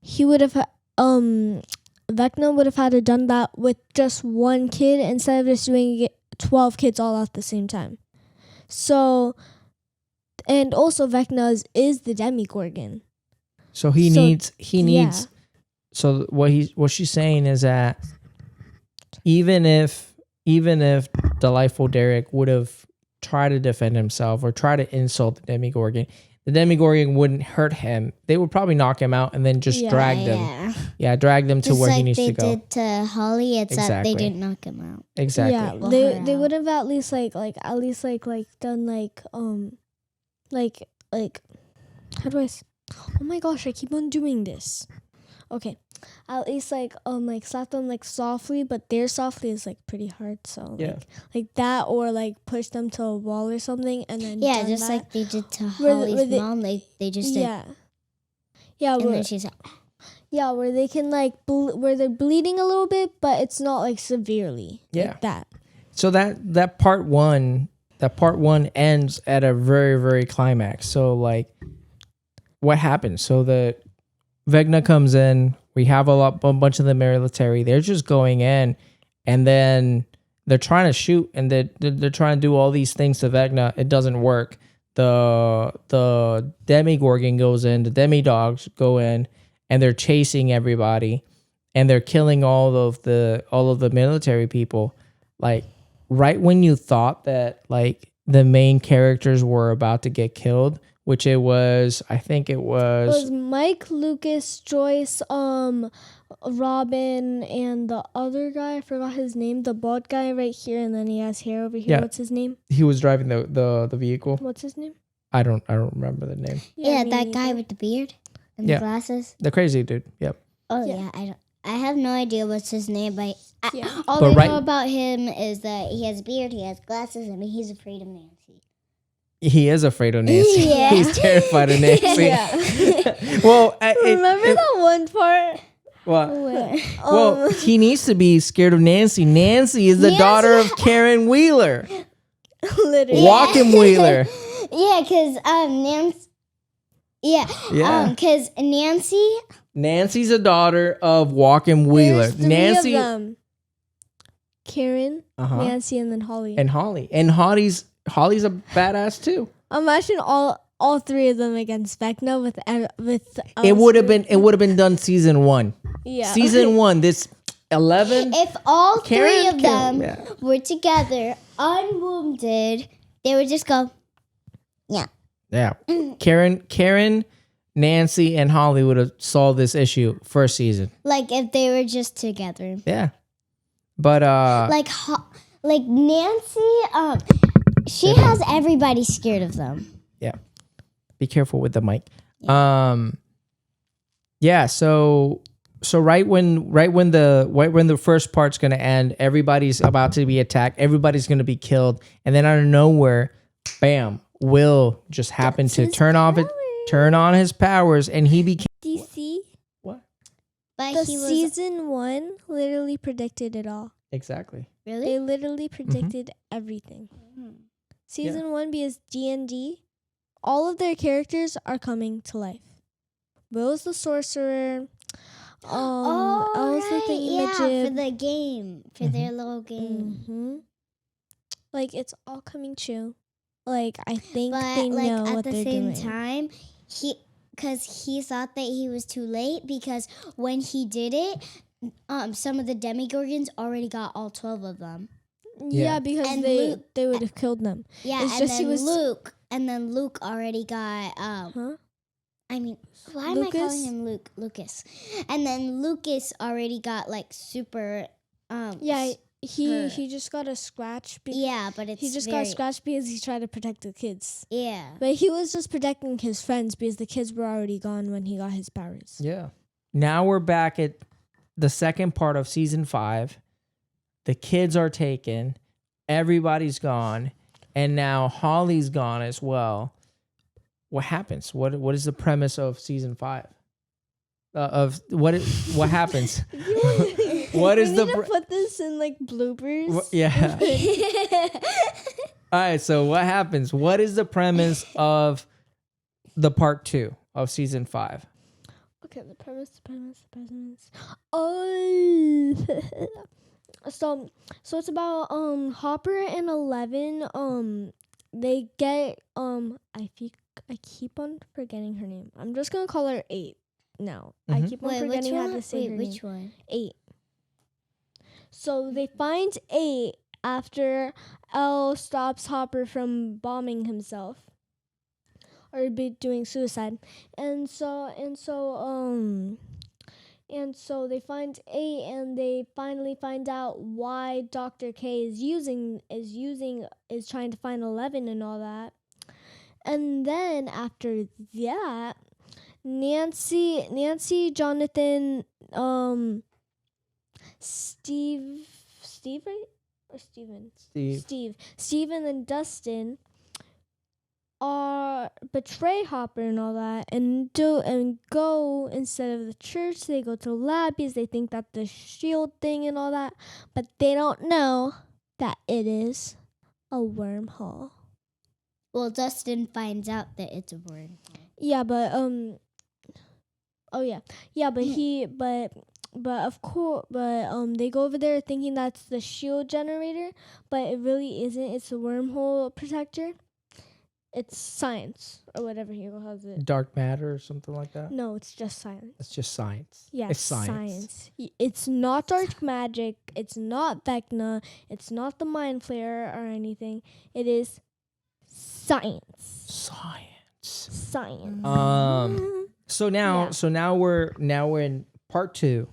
he would have Vecna would have had to done that with just one kid instead of just doing 12 kids all at the same time. So, and also Vecna is the Demogorgon. So he So, needs. yeah. So what she's saying is that even if Delightful Derek would have tried to defend himself or try to insult the Demogorgon wouldn't hurt him. They would probably knock him out and then just drag them. Yeah. Yeah, drag them to Just where like he needs they to go. did to Holly, except Exactly. they didn't knock him out. Exactly. Yeah, Well, they her would out. have at least done like how do I oh my gosh, I keep on doing this. Okay. At least slap them like softly, but their softly is like pretty hard, so Yeah. like that, or like push them to a wall or something and then Yeah, done just that. like they did to Where the- Holly's where they- mom. They just did. Yeah, And where, then she's like, yeah, where they can like where they're bleeding a little bit, but it's not like severely. Yeah. Like that. So that part one ends at a very, very climax. So like, what happens? So the Vecna comes in. We have a bunch of the military. They're just going in, and then they're trying to shoot, and they're trying to do all these things to Vecna. It doesn't work. The Demogorgon goes in. The Demodogs go in, and they're chasing everybody, and they're killing all of the military people. Like, right when you thought that like the main characters were about to get killed, which I think it was Mike, Lucas, Joyce, Robin, and the other guy, I forgot his name, the bald guy right here, and then he has hair over here. Yeah. What's his name? he was driving the vehicle. What's his name? I don't remember the name. yeah, me that guy neither. with the beard and Yeah. the glasses. The crazy dude. Yep. Oh Yeah. yeah, I have no idea what's his name, but Yeah. all But I right- know about him is that he has a beard, he has glasses, and he's afraid of Nancy. He is afraid of Nancy. Yeah. He's terrified of Nancy. Yeah. Well, Remember that one part? What? Where? Well, he needs to be scared of Nancy. Nancy is the Nancy- daughter of Karen Wheeler, Literally. Walkin Wheeler. Yeah, because Nancy. Yeah. Yeah. Because Nancy's a daughter of Walkin Wheeler. There's three Nancy of them. Karen, Uh-huh. Nancy, and then Holly. and Holly. And Holly's a badass too. Imagine all three of them against Vecna with It would have been done season 1. yeah. Season 1, this 11. if all three of Karen, them yeah. were together, unwounded, they would just go, yeah. Yeah. Karen, Nancy, and Holly would have solved this issue first season. Like if they were just together. Yeah. But Like Nancy, she has everybody scared of them. yeah. Be careful with the mic. Yeah, so right when the first part's going to end, everybody's about to be attacked, everybody's going to be killed, and then out of nowhere, bam, Will just happened to turn on his powers, and he became DC. what? But The he was season 1 literally predicted it all. Exactly. really. They literally predicted everything. Season 1 because D&D, all of their characters are coming to life. Will's the sorcerer. Elle's the thingy-majig. for the game, for their little game. Like, it's all coming true. Like, I think But they like know at what the they're same doing. time, because he thought that he was too late because when he did it, some of the Demogorgons already got all 12 of them. Yeah, because And they would have killed them. Yeah, It's and just he then was- Luke already got Huh? I mean, why am I calling Lucas? him Lucas? And then Lucas already got like super Yeah, her. he just got a scratch. yeah, but it's He just very, got scratched because he tried to protect the kids. Yeah. But he was just protecting his friends because the kids were already gone when he got his powers. Yeah. Now we're back at the second part of season 5. The kids are taken, everybody's gone, and now Holly's gone as well. What happens? What is the premise of season 5? What happens? What is we the need to put this in like bloopers? yeah. All right, so what happens? What is the premise of the part 2 of season 5? Okay, the premise. Oh, so it's about Hopper and 11. They get I keep on forgetting her name. I'm just gonna call her 8 now. I keep on forgetting how to say her which name. one? 8. So they find 8 after Elle stops Hopper from bombing himself or doing suicide, and so they find 8, and they finally find out why Dr. K is trying to find 11 and all that. And then after that, Nancy, Jonathan, Steve, right? Or Steven? Steve, and then Dustin betray Hopper and all that, and go, instead of the church, they go to the lab because they think that the shield thing and all that, but they don't know that it is a wormhole. Well, Dustin finds out that it's a wormhole. Yeah, but they go over there thinking that's the shield generator, but it really isn't. It's a wormhole protector. It's science or whatever he calls it. Dark matter or something like that? No, it's just science. It's just science. Yeah, It's science. It's not dark magic. It's not Vecna. It's not the Mind Flayer or anything. It is science. Science. So now we're in part 2.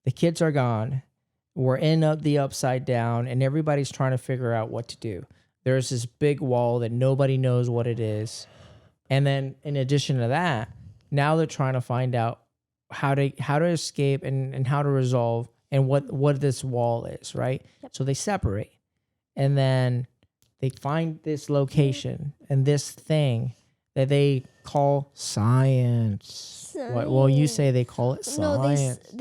The kids are gone. We're in the upside down, and everybody's trying to figure out what to do. There's this big wall that nobody knows what it is, and then in addition to that, now they're trying to find out how to escape and how to resolve and what this wall is, right? Yep. So they separate, and then they find this location and this thing that they call science. Well, you say they call it science. No,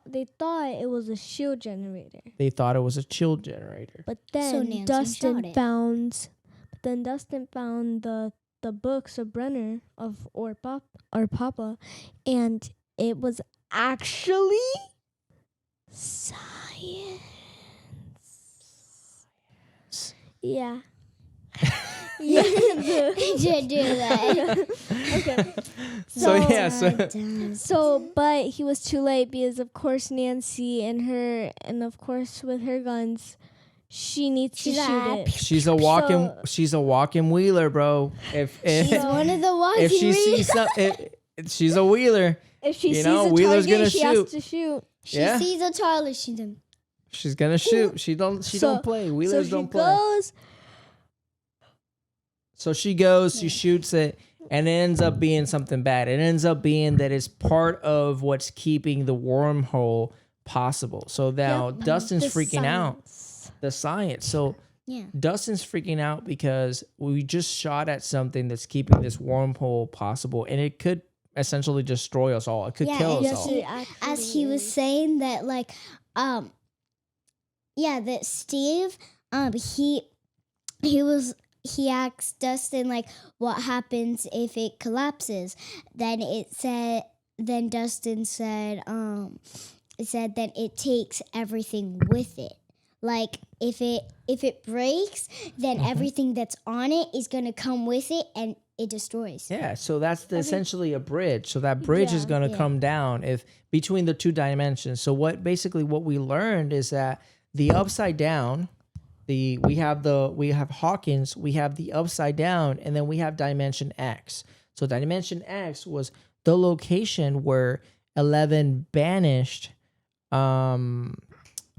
they thought it was a shield generator. They thought it was a chill generator. But So then Nancy Dustin shot it. found then Dustin found the books of Brenner or Papa, and it was actually science. Yeah. Yeah. Did do that. Okay. So, but he was too late because, of course, Nancy and of course, with her guns, she needs to shoot it. She's a Walkin Wheeler, bro. If She's one of the Walkin if she sees she's a Wheeler. If she sees a Wheeler's target, gonna she shoot. has to shoot. She sees a target, She's gonna shoot. She don't play. Wheelers don't play. So she goes, she shoots it, and it ends up being something bad. It ends up being that it's part of what's keeping the wormhole possible. So now Dustin's freaking out. The science. So Dustin's freaking out because we just shot at something that's keeping this wormhole possible, and it could essentially destroy us all. It could kill us all. As he was saying that, like, that Steve, he asked Dustin, like, what happens if it collapses? Then Dustin said that it takes everything with it. Like, if it breaks, then everything that's on it is gonna come with it, and it destroys. Yeah, so that's essentially a bridge. So that bridge is gonna come down if between the two dimensions. So what we learned is that the upside down. We have Hawkins, we have the upside down, and then we have Dimension X. So Dimension X was the location where 11 banished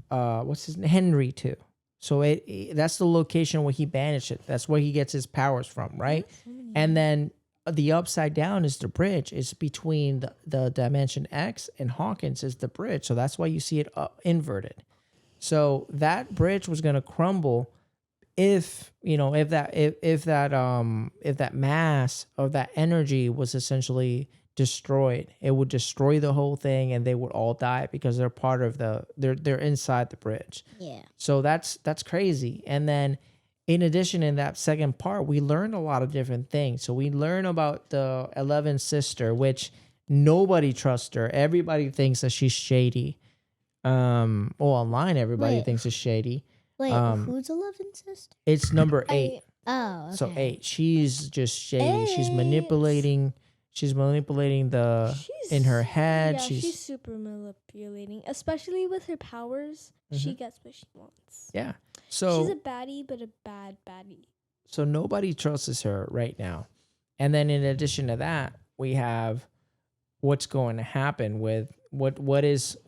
what's his name? Henry to. So that's the location where he banished it. That's where he gets his powers from, right? And then the upside down is the bridge. It's between the Dimension X and Hawkins is the bridge. So that's why you see it inverted. So that bridge was going to crumble if that mass of that energy was essentially destroyed. It would destroy the whole thing, and they would all die because they're part of they're inside the bridge. Yeah. So that's crazy. And then in addition, in that second part, we learned a lot of different things. So we learn about the 11th sister, which nobody trusts her. Everybody thinks that she's shady. Online everybody thinks it's shady. Wait, who's 11th sister? It's number 8. Oh, okay. So 8. She's just shady. She's manipulating in her head. Yeah, she's super manipulating, especially with her powers. She gets what she wants. Yeah. So she's a baddie, but a bad baddie. So nobody trusts her right now. And then in addition to that, we have what's going to happen with what is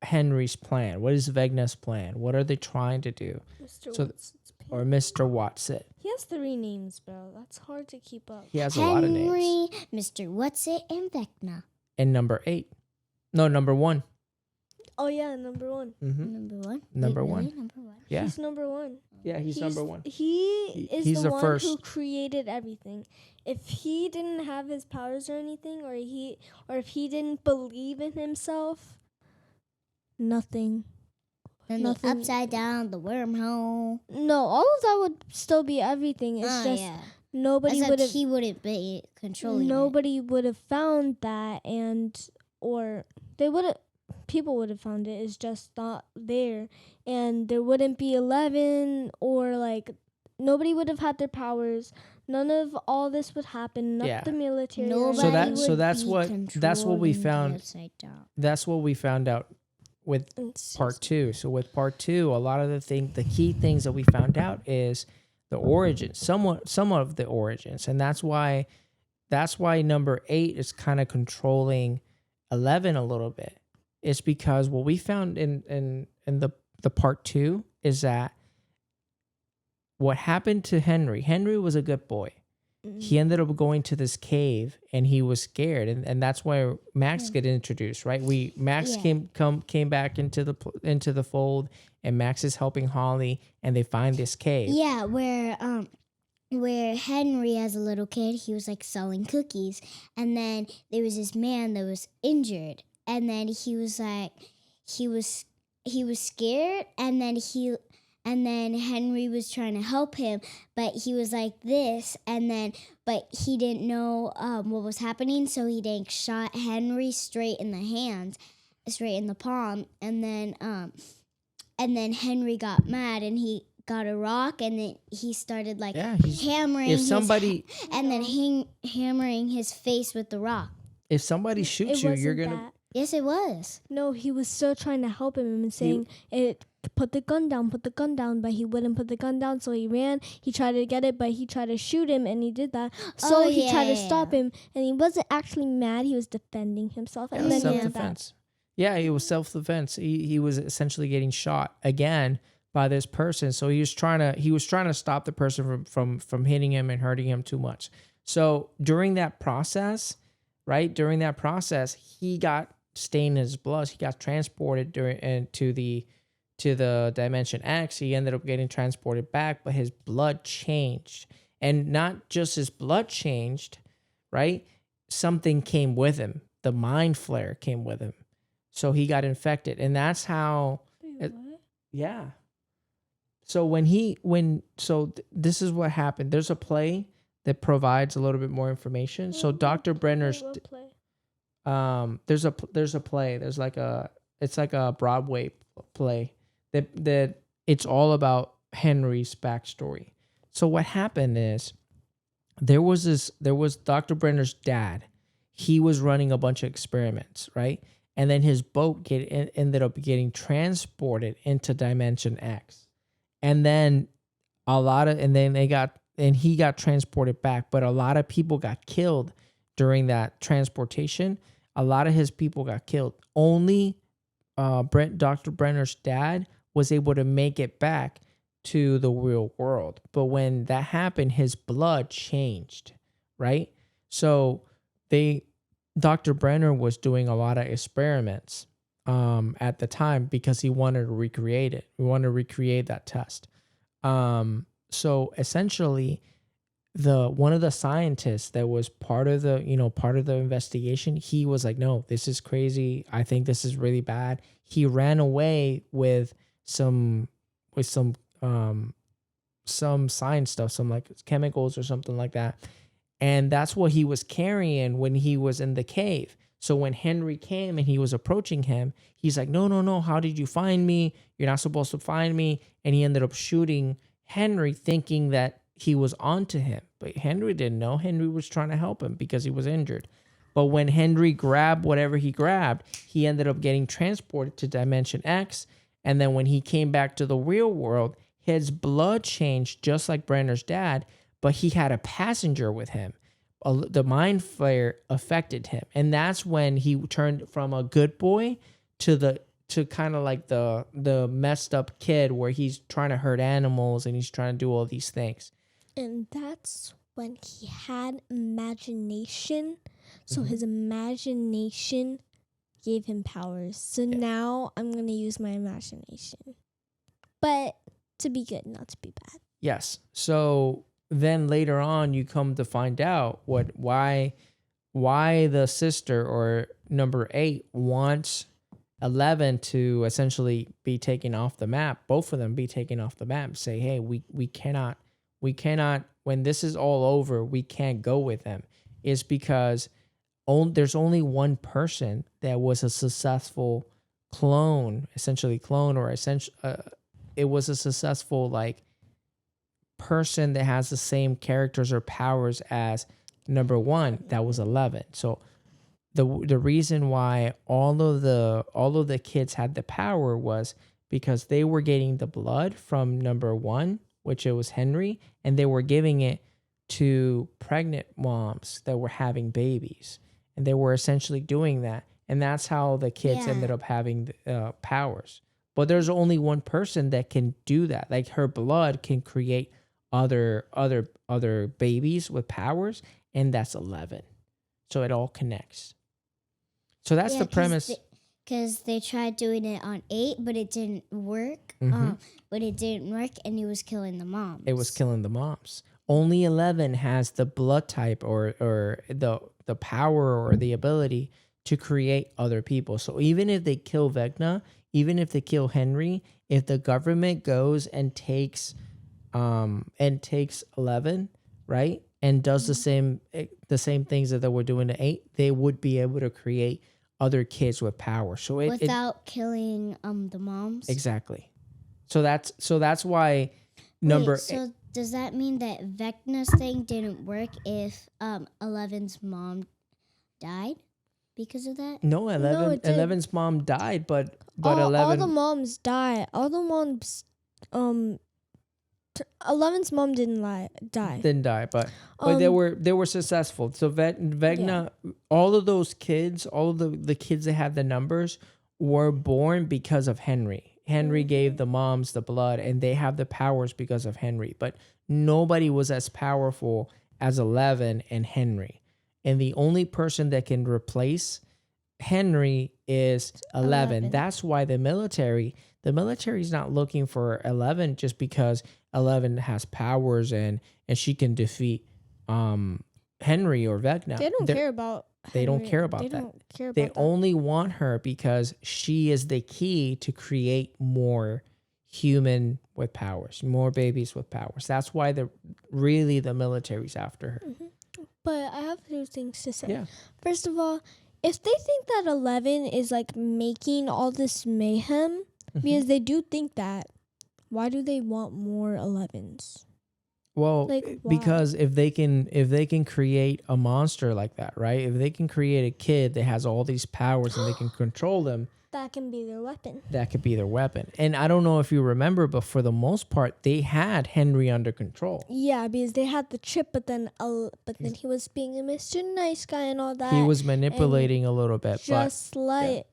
Henry's plan? What is Vecna's plan? What are they trying to do? Mr. Watson. He has 3 names, bro. That's hard to keep up. He has a lot of names. Henry, Mr. Whatsit, and Vecna. And number 8. No, number 1. Oh yeah, number 1. Mm-hmm. Number 1. Number Wait, 1. really? Number 1. Yeah. He's number 1. Yeah, he's number 1. He's the one first. Who created everything. If he didn't have his powers or anything, or if he didn't believe in himself, nothing. And the upside down, the wormhole. No, all of that would still be everything. It's just nobody would have. He wouldn't be controlling. Nobody would have found that, or they would have. People would have found it. It's just not there, and there wouldn't be 11, or like nobody would have had their powers. None of all this would happen. Not the military. That's what we found. That's what we found out with part 2. So with part 2, a lot of the key things that we found out is the origins, some of the origins, and that's why number 8 is kind of controlling 11 a little bit. It's because what we found in the part 2 is that what happened to Henry was a good boy. He ended up going to this cave and he was scared, and that's why Max get introduced, right? Max came back into the fold, and Max is helping Holly, and they find this cave. Yeah, where Henry, as a little kid, he was like selling cookies, and then there was this man that was injured, and then he was scared, and then and then Henry was trying to help him, but he was like this, but he didn't know what was happening, so he shot Henry straight in the hand, straight in the palm, and then Henry got mad and he got a rock, and then he started like hammering hammering his face with the rock. If somebody shoots you, you're gonna. Yes, it was. No, he was still trying to help him and saying, put the gun down, but he wouldn't put the gun down, so he ran. He tried to get it, but he tried to shoot him, and he did that. So he tried to stop him, and he wasn't actually mad. He was defending himself. And then self-defense. Yeah, it was self-defense. He was essentially getting shot again by this person. So he was trying to stop the person from hitting him and hurting him too much. So during that process, he got stained in his blood. He got transported to the Dimension X. He ended up getting transported back, but his blood changed. And not just his blood changed, right? Something came with him. The Mind Flayer came with him. So he got infected. And that's how... yeah. So this is what happened. There's a play that provides a little bit more information. So Dr. Brenner's... there's a play. It's like a Broadway play that it's all about Henry's backstory. So what happened is there was Dr. Brenner's dad. He was running a bunch of experiments, right? And then his boat ended up getting transported into Dimension X. And then he got transported back, but a lot of people got killed during that transportation. A lot of his people got killed. Only Dr. Brenner's dad was able to make it back to the real world. But when that happened, his blood changed, right? So Dr. Brenner was doing a lot of experiments at the time because he wanted to recreate it. We wanted to recreate that test. So essentially, one of the scientists that was part of the investigation, he was like, no, this is crazy. I think this is really bad. He ran away with some science stuff, some like chemicals or something like that. And that's what he was carrying when he was in the cave. So when Henry came and he was approaching him, he's like, no, how did you find me? You're not supposed to find me. And he ended up shooting Henry, thinking that he was onto him. But Henry didn't know. Henry was trying to help him because he was injured. But when Henry grabbed whatever he grabbed, he ended up getting transported to Dimension X. And then when he came back to the real world, his blood changed just like Brenner's dad, but he had a passenger with him. The Mind Flayer affected him. And that's when he turned from a good boy to kind of like the messed up kid where he's trying to hurt animals and he's trying to do all these things. And that's when he had imagination. So his imagination gave him powers. So now I'm going to use my imagination. But to be good, not to be bad. Yes. So then later on, you come to find out why the sister or number 8 wants 11 to essentially be taken off the map. Both of them be taken off the map. Say, hey, we cannot. When this is all over, we can't go with them. Is because there's only one person that was a successful clone, it was a successful like person that has the same characters or powers as number 1. That was 11. So the reason why all of the kids had the power was because they were getting the blood from number 1, which it was Henry, and they were giving it to pregnant moms that were having babies, and they were essentially doing that, and that's how the kids ended up having powers. But there's only one person that can do that. Like her blood can create other babies with powers, and that's 11. So it all connects. So that's the premise. Because they tried doing it on 8, but it didn't work. But it didn't work, and it was killing the moms. It was killing the moms. Only 11 has the blood type or the power or the ability to create other people. So even if they kill Vecna, even if they kill Henry, if the government goes and takes 11, right, and does the same things that they were doing to 8, they would be able to create other kids with power. So without killing the moms. Exactly. So that's why number. Wait, so does that mean that Vecna's thing didn't work if 11's mom died because of that? No, No, it did. 11's mom died, but all 11. the moms died. All the moms 11's mom die. Didn't die, but they were successful. So Vecna, all of those kids, all of the kids that had the numbers were born because of Henry. Henry gave the moms the blood, and they have the powers because of Henry. But nobody was as powerful as 11 and Henry. And the only person that can replace Henry is 11. That's why the military is not looking for 11 just because 11 has powers and she can defeat Henry or Vecna. They don't care about They don't care about that. They only want her because she is the key to create more human with powers, more babies with powers. That's why the military's after her. Mm-hmm. But I have 2 things to say. Yeah. First of all, if they think that 11 is like making all this mayhem, because they do think that, why do they want more 11s? Well, Like, why? because if they can create a monster like that, right? If they can create a kid that has all these powers and they can control them, That can be their weapon. that could be their weapon. And I don't know if you remember, but for the most part, they had Henry under control. Yeah, because they had the chip, but then he was being a Mr. Nice Guy and all that. He was manipulating a little bit, Just like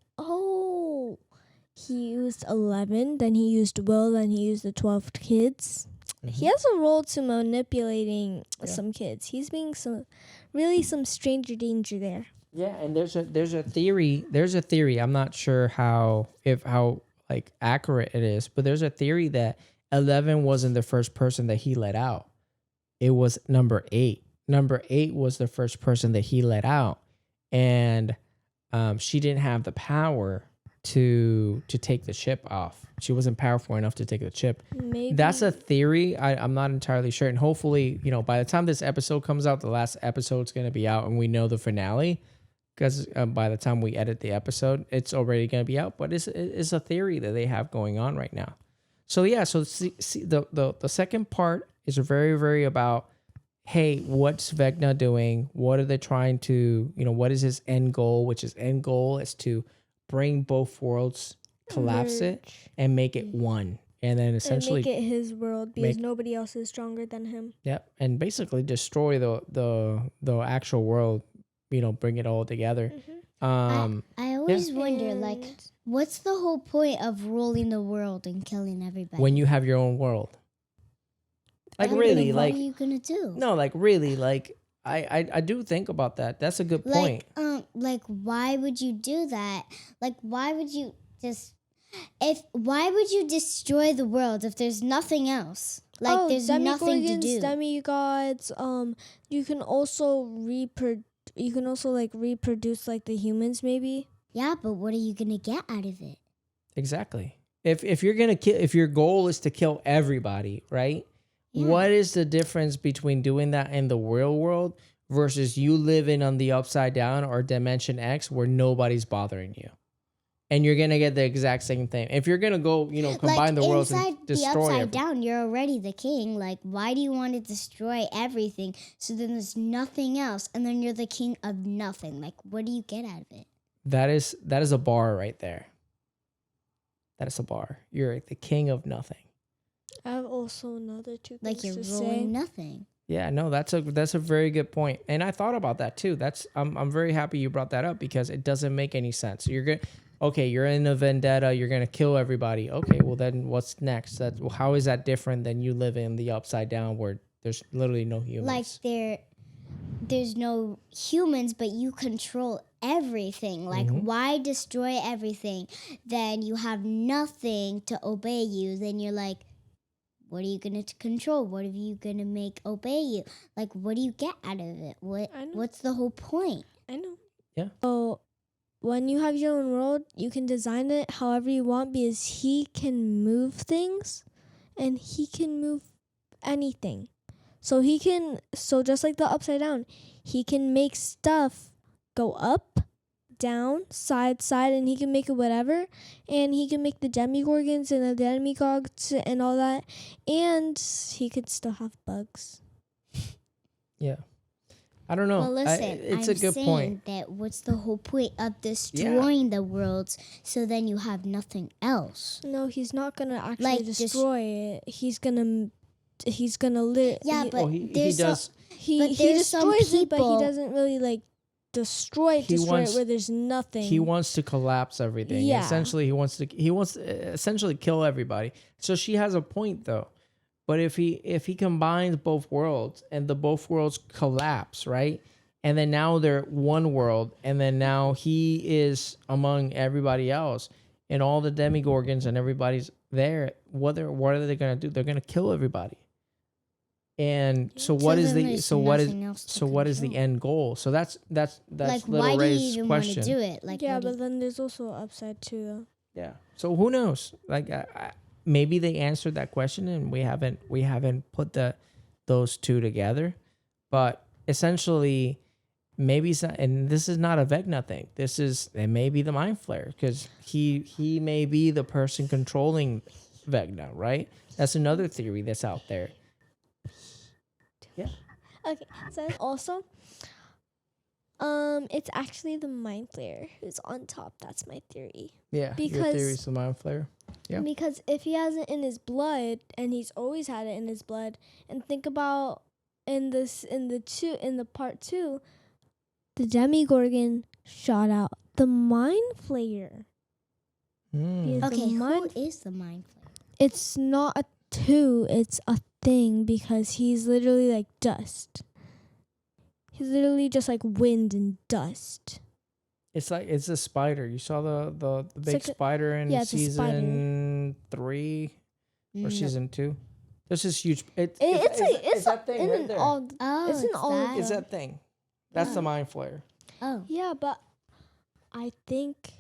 he used 11, then he used Will, then he used the 12 kids. He has a role to manipulating some kids. He's being some stranger danger there. Yeah, and there's a theory. I'm not sure how like accurate it is, but there's a theory that 11 wasn't the first person that he let out. It was number 8. Number 8 was the first person that he let out, and she didn't have the power to take the chip off. She wasn't powerful enough to take the chip. Maybe. That's a theory. I'm not entirely sure. And hopefully, by the time this episode comes out, the last episode's going to be out and we know the finale. Because by the time we edit the episode, it's already going to be out. But it's a theory that they have going on right now. So yeah, so see the second part is very, very about, hey, what's Vecna doing? What are they trying to, what is his end goal? Which his end goal is to bring both worlds, collapse it, and make it one. And then essentially and make it his world because nobody else is stronger than him. Yep. And basically destroy the actual world, bring it all together. I always wonder, like, what's the whole point of ruling the world and killing everybody? When you have your own world. Like, really, what like, are you gonna do? No, like, really, like, I do think about that. That's a good point. Like, why would you do that? Like, why would you why would you destroy the world if there's nothing else? Like, there's nothing to do. Demigods, you can also reproduce like the humans maybe. Yeah, but what are you gonna get out of it? Exactly. If you're gonna kill, if your goal is to kill everybody, right? Yeah. What is the difference between doing that in the real world versus you living on the upside down or dimension X where nobody's bothering you? And you're going to get the exact same thing. If you're going to go, combine the worlds and destroy the upside everything. down, you're already the king. Like, why do you want to destroy everything so then there's nothing else and then you're the king of nothing? Like, what do you get out of it? That is a bar right there. That is a bar. You're the king of nothing. I have also another 2 things like you're to ruling say. Nothing. Yeah, no, that's a very good point. And I thought about that too. I'm very happy you brought that up because it doesn't make any sense. So you're in a vendetta, you're going to kill everybody. Okay, well then what's next? How is that different than you live in the upside down where there's literally no humans? Like there's no humans, but you control everything. Like, why destroy everything? Then you have nothing to obey you. Then you're like, what are you going to control? What are you going to make obey you? Like, what do you get out of it? What's the whole point? I know. Yeah. So when you have your own world, you can design it however you want because he can move things and he can move anything. So just like the upside down, he can make stuff go up, down, side, and he can make it whatever. And he can make the Demogorgons and the Demodogs and all that. And he could still have bugs. Yeah. I don't know. Well, listen, It's I'm a good saying point. that what's the whole point of destroying the worlds so then you have nothing else? No, he's not going to actually Like, destroy it. He's going to live. Yeah, but he there's does. He But there's some destroys it, but he people- doesn't really like destroy He it wants- where there's nothing. He wants to collapse everything. Yeah. Essentially, he wants to essentially kill everybody. So she has a point though. But if he combines both worlds and the both worlds collapse, right? And then now they're one world, and then now he is among everybody else, and all the Demogorgons and everybody's there. What are they gonna do? They're gonna kill everybody. And so what So is then the there's so what is nothing else to so what is the control. end goal? So that's like, Little why do Rae's you even question. want to do it? Like, yeah, what do but then there's also an upside too, though. Yeah. So who knows? Like, maybe they answered that question, and we haven't put those two together. But essentially, maybe it's not, and this is not a Vecna thing. It may be the Mind Flayer, because he may be the person controlling Vecna, right? That's another theory that's out there. Yeah. Okay, so also, it's actually the Mind Flayer who's on top. That's my theory. Yeah. Your Because- theory is the Mind Flayer. Yeah. Because if he has it in his blood, and he's always had it in his blood, and think about in the part 2, the Demogorgon shot out the Mind Flayer. Mm. Because the Okay, who Mind- is the Mind Flayer? It's not a 2, it's a thing, because he's literally like dust. He's literally just like wind and dust. It's a spider. You saw the big like spider in yeah, it's a season 3 or No. season 2. There's this huge. It's that thing in right there. all. Oh, It's in all of that? It's that thing. That's the Mind Flayer. Oh, Yeah, but I think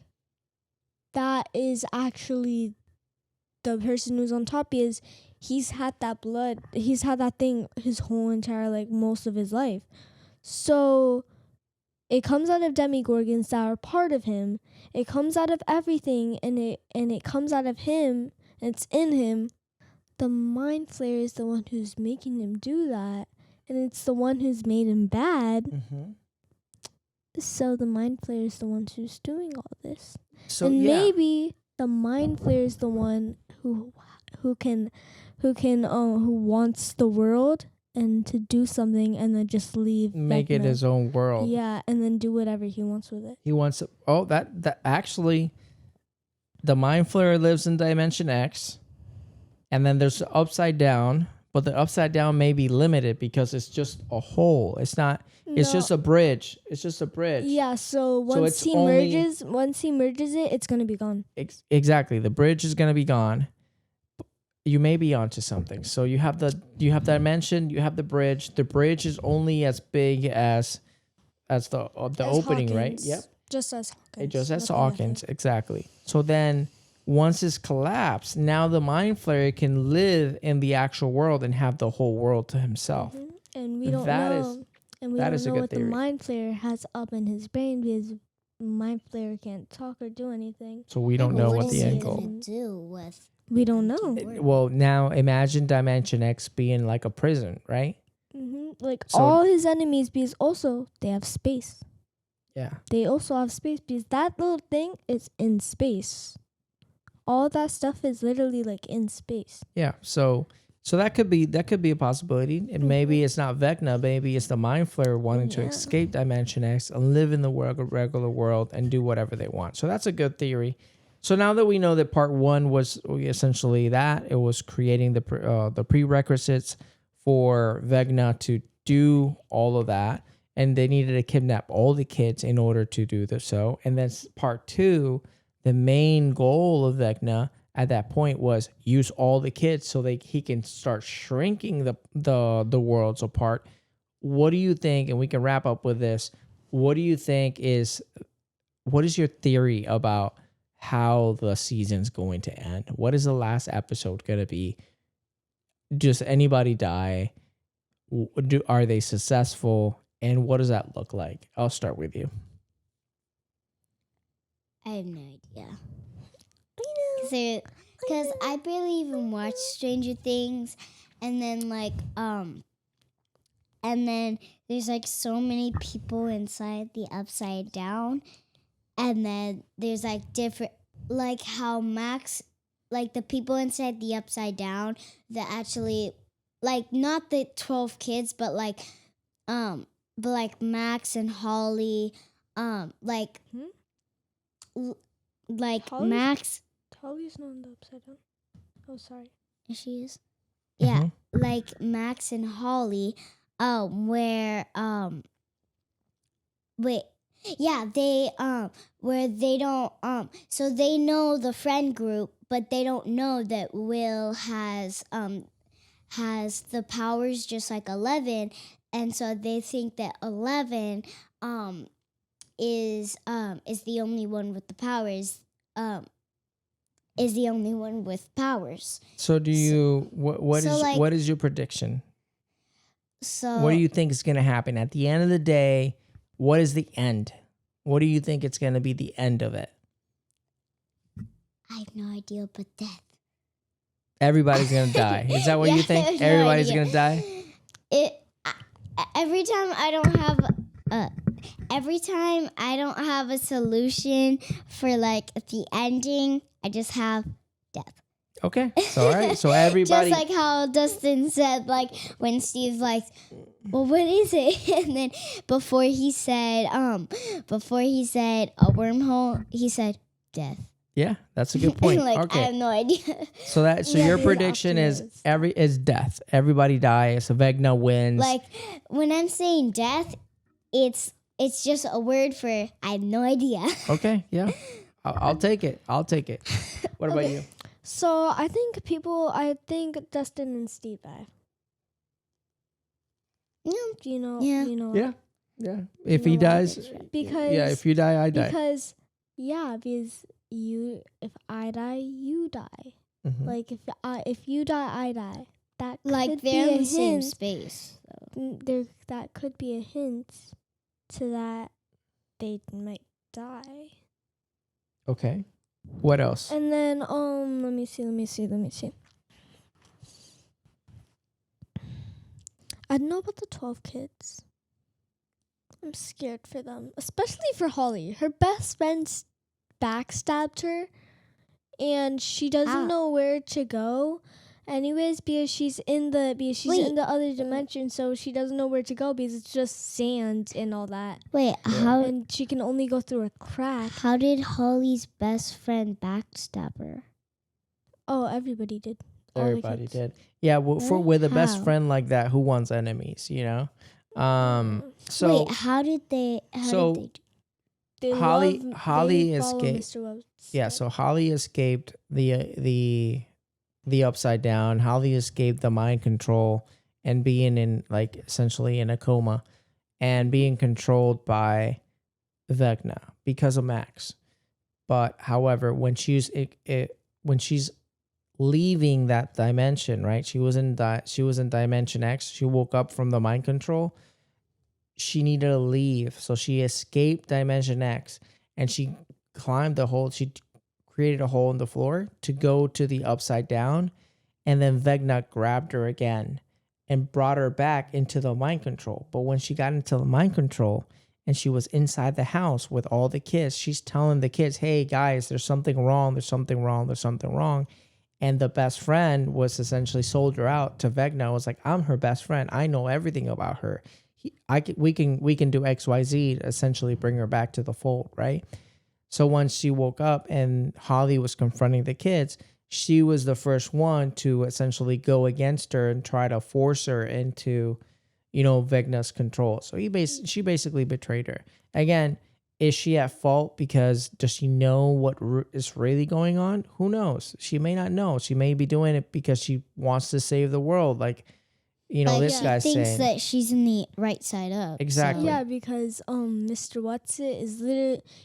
that is actually the person who's on top, because he's had that blood. He's had that thing his whole entire, like, most of his life. So it comes out of Demogorgons that are part of him. It comes out of everything, and it comes out of him, and it's in him. The Mind Flayer is the one who's making him do that, and it's the one who's made him bad. Mm-hmm. So the Mind Flayer is the one who's doing all this. So and yeah, maybe the Mind Flayer is the one who wants the world and to do something, and then just leave. make it Vecna. his own world. Yeah, and then do whatever he wants with it. He wants. That actually, the Mind Flayer lives in Dimension X, and then there's the Upside Down. But the Upside Down may be limited because it's just a hole. It's not. It's No. just a bridge. It's just a bridge. Yeah, so once it's he only- merges it, it's gonna be gone. Exactly. The bridge is gonna be gone. You may be onto something. So you have dimension. You have the bridge. The bridge is only as big as the As opening, right? Hawkins. Yep. Just as Hawkins. It just has nothing Hawkins, exactly. So then, once it's collapsed, now the Mind Flayer can live in the actual world and have the whole world to himself. different. And we don't That know. is- and we that don't is a know good what theory. the Mind Flayer has up in his brain, because Mind Flayer can't talk or do anything. So we don't Yeah, know but what is the he end gonna goal. do with? We don't know. Well, now imagine Dimension X being like a prison, right? Like So- all his enemies, because also they have space. Yeah. They also have space, because that little thing is in space. All that stuff is literally like in space. Yeah. So that could be a possibility. And maybe it's not Vecna, maybe it's the Mind Flayer wanting to Yeah. escape Dimension X and live in the regular world and do whatever they want. So that's a good theory. So now that we know that part 1 was essentially that, it was creating the prerequisites for Vecna to do all of that, and they needed to kidnap all the kids in order to do so. And then part 2, the main goal of Vecna at that point was use all the kids so he can start shrinking the worlds apart. What do you think? And we can wrap up with this. What do you think is what is your theory about how the season's going to end? What is the last episode going to be? Just anybody die? Are they successful? And what does that look like? I'll start with you. I have no idea. Because I barely even watch Stranger Things, and then and then there's like so many people inside the Upside Down, and then there's like different, like how Max, like the people inside the Upside Down that actually, like not the 12 kids, but like Max and Holly, like Max. Holly's not on the Upside Down. Oh, sorry. She is. Yeah, like Max and Holly, where wait, yeah, they where they don't so they know the friend group, but they don't know that Will has the powers just like 11, and so they think that 11 is the only one with the powers. Is the only one with powers. So do you what is your prediction? So What do you think is going to happen at the end of the day? What is the end? What do you think it's going to be the end of it? I have no idea, but death. Everybody's going to die. Is that what you think? Everybody's going to die? Every time I don't have a solution for like the ending, I just have death. Okay. So all right. So everybody Just like how Dustin said, like when Steve's like, well, what is it? And then before he said a wormhole, he said death. Yeah, that's a good point. Like okay. I have no idea. So your prediction is death. Everybody dies. So Vecna wins. Like when I'm saying death, it's just a word for I have no idea. Okay, yeah. I'll take it. What about you? So I think Dustin and Steve die. Yeah. You know. Yeah. If he dies, if you die, I die. Because if I die, you die. Mm-hmm. Like if you die, I die. That Like could they're be in a the same hint. space. That could be a hint to that they might die. Okay. What else? And then let me see. I don't know about the 12 kids. I'm scared for them, especially for Holly. Her best friend backstabbed her, and she doesn't know where to go. Anyways, because she's in the other dimension, so she doesn't know where to go because it's just sand and all that. Wait, And she can only go through a crack. how did Holly's best friend backstab her? Oh, everybody did. All the Everybody kids. did. Yeah, with a best How? friend like that, who wants enemies, you know? So Wait, how did they do? They Holly follow escaped. Mr. Webb's Yeah, steps. so Holly escaped the Upside Down. Holly escaped the mind control and being in like essentially in a coma and being controlled by Vecna because of Max. But however, when she's leaving that dimension, right? She was in Dimension X. She woke up from the mind control. She needed to leave, so she escaped Dimension X and she climbed the hole. She created a hole in the floor to go to the Upside Down, and then Vecna grabbed her again and brought her back into the mind control. But when she got into the mind control and she was inside the house with all the kids, she's telling the kids, hey guys, there's something wrong, there's something wrong, there's something wrong. And the best friend was essentially sold her out to Vecna. Was like, I'm her best friend, I know everything about her. We can do XYZ to essentially bring her back to the fold, right? So once she woke up and Holly was confronting the kids, she was the first one to essentially go against her and try to force her into, Vecna's control. So she basically betrayed her. Again, is she at fault because does she know what is really going on? Who knows? She may not know. She may be doing it because she wants to save the world. Like, this she guy's thinks saying. that she's in the right side up. Exactly. Yeah, because Mr. Whatsit is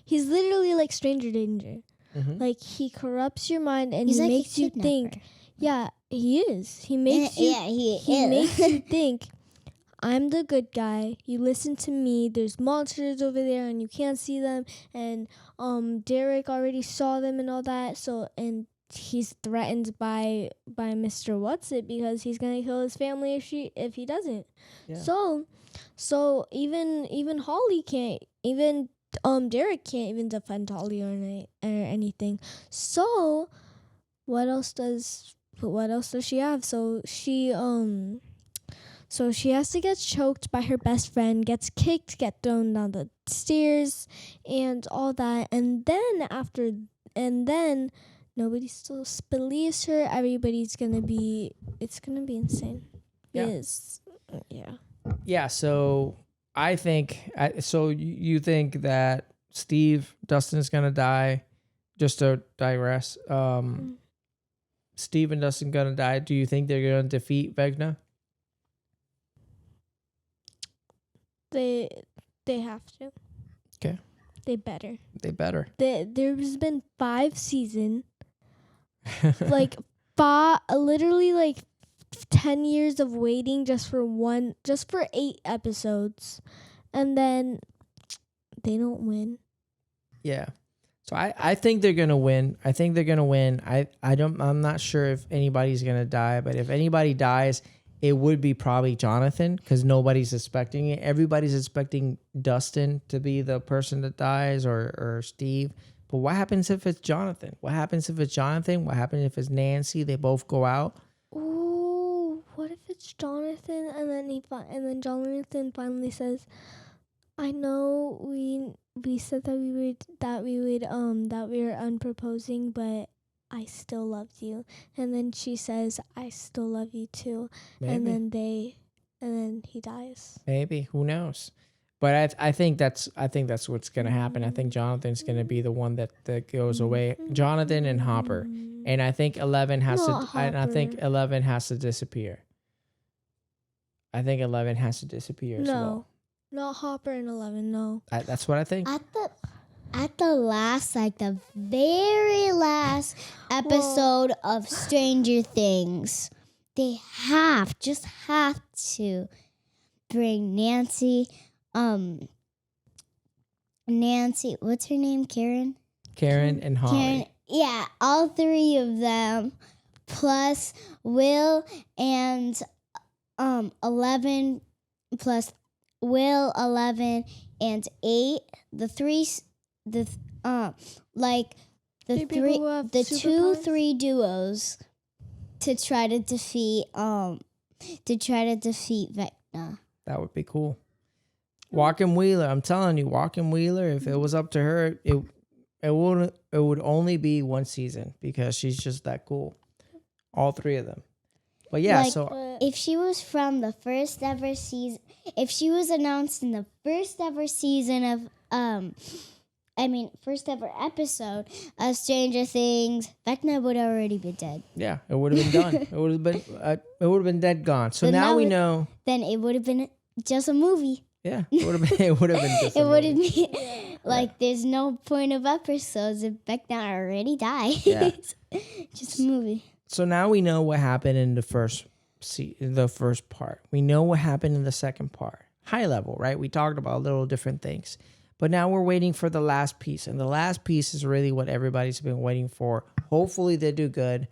he's literally like Stranger Danger. Mhm. Like he corrupts your mind and He's he like a makes you think. kidnapper. Yeah, he is. He makes you. he He is. makes you think. I'm the good guy. You listen to me. There's monsters over there and you can't see them. And Derek already saw them and all that. So and he's threatened by Mr. Whatsit because he's gonna kill his family if he doesn't. Yeah. So even Holly can't even Derek can't even defend Holly or anything. So what else does she have? So she has to get choked by her best friend, gets kicked, get thrown down the stairs, and all that. And then nobody still believes her. It's gonna be insane. Yeah. Yes. Yeah. Yeah, so I think you think that Dustin is gonna die. Just to digress, Steve and Dustin gonna die. Do you think they're gonna defeat Vecna? They have to. Okay. They better. There's been 5 seasons, like literally like 10 years of waiting just for 8 episodes, and then they don't win. Yeah. So I think they're gonna win. I'm not sure if anybody's gonna die, but if anybody dies, it would be probably Jonathan because nobody's expecting it. Everybody's expecting Dustin to be the person that dies or Steve. But what happens if it's Jonathan? What happens if it's Nancy? They both go out. Ooh, what if it's Jonathan and then Jonathan finally says, "I know we said that we were unproposing, but I still loved you." And then she says, "I still love you too." Maybe. And then he dies. Maybe. Who knows? But I think that's what's gonna happen. I think Jonathan's gonna be the one that goes away. Jonathan and Hopper. And I think 11 has to disappear. I think 11 has to disappear as well. Not Hopper and 11, no. That's what I think. At the very last episode of Stranger Things, they have to bring Nancy, what's her name? Karen and Holly. Yeah, all 3 of them, plus Will and 11, plus Will, 11, and 8. The 2-3 duos to try to defeat Vecna. That would be cool. Walkin Wheeler, I'm telling you, Walkin Wheeler, if it was up to her, it would only be 1 season because she's just that cool. All 3 of them. But yeah, if she was from the first ever season, if she was announced in the first ever season of first ever episode of Stranger Things, Vecna would already be dead. Yeah, it would have been done. It would have been dead gone. So now we know. Then it would have been just a movie. Yeah, it would have been. It would have been just. It would have been like there's no point of episodes if Vecna already died. Yeah. Just a movie. So now we know what happened in the first part. We know what happened in the second part. High level, right? We talked about little different things. But now we're waiting for the last piece. And the last piece is really what everybody's been waiting for. Hopefully they do good.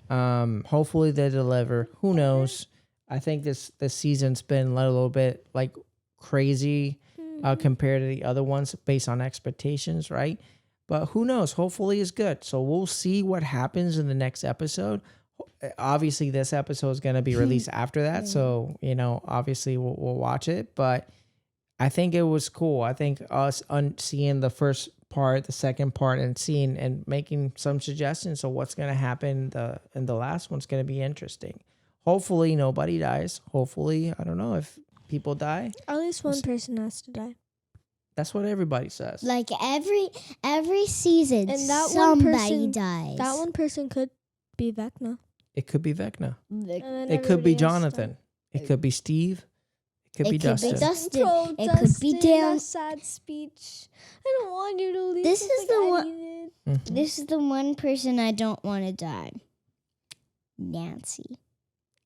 Hopefully they deliver. Who knows? I think this season's been a little bit like crazy compared to the other ones based on expectations, right? But who knows? Hopefully it's good. So we'll see what happens in the next episode. Obviously, this episode is going to be released after that. So, obviously we'll watch it. But I think it was cool. I think us seeing the first part, the second part, and seeing and making some suggestions of what's going to happen in the last one's going to be interesting. Hopefully nobody dies. Hopefully, I don't know if people die. At least one person has to die. That's what everybody says. Like every season, and that somebody dies. That one person could be Vecna. It could be Vecna. And It could be everybody has to Jonathan. It could be Steve. It could be Dustin. Dustin. Bro, It Dustin, could be Dan. that sad speech. I don't want you to leave. This just is like the Eddie one- did. Mhm. This is the one person I don't want to die. Nancy.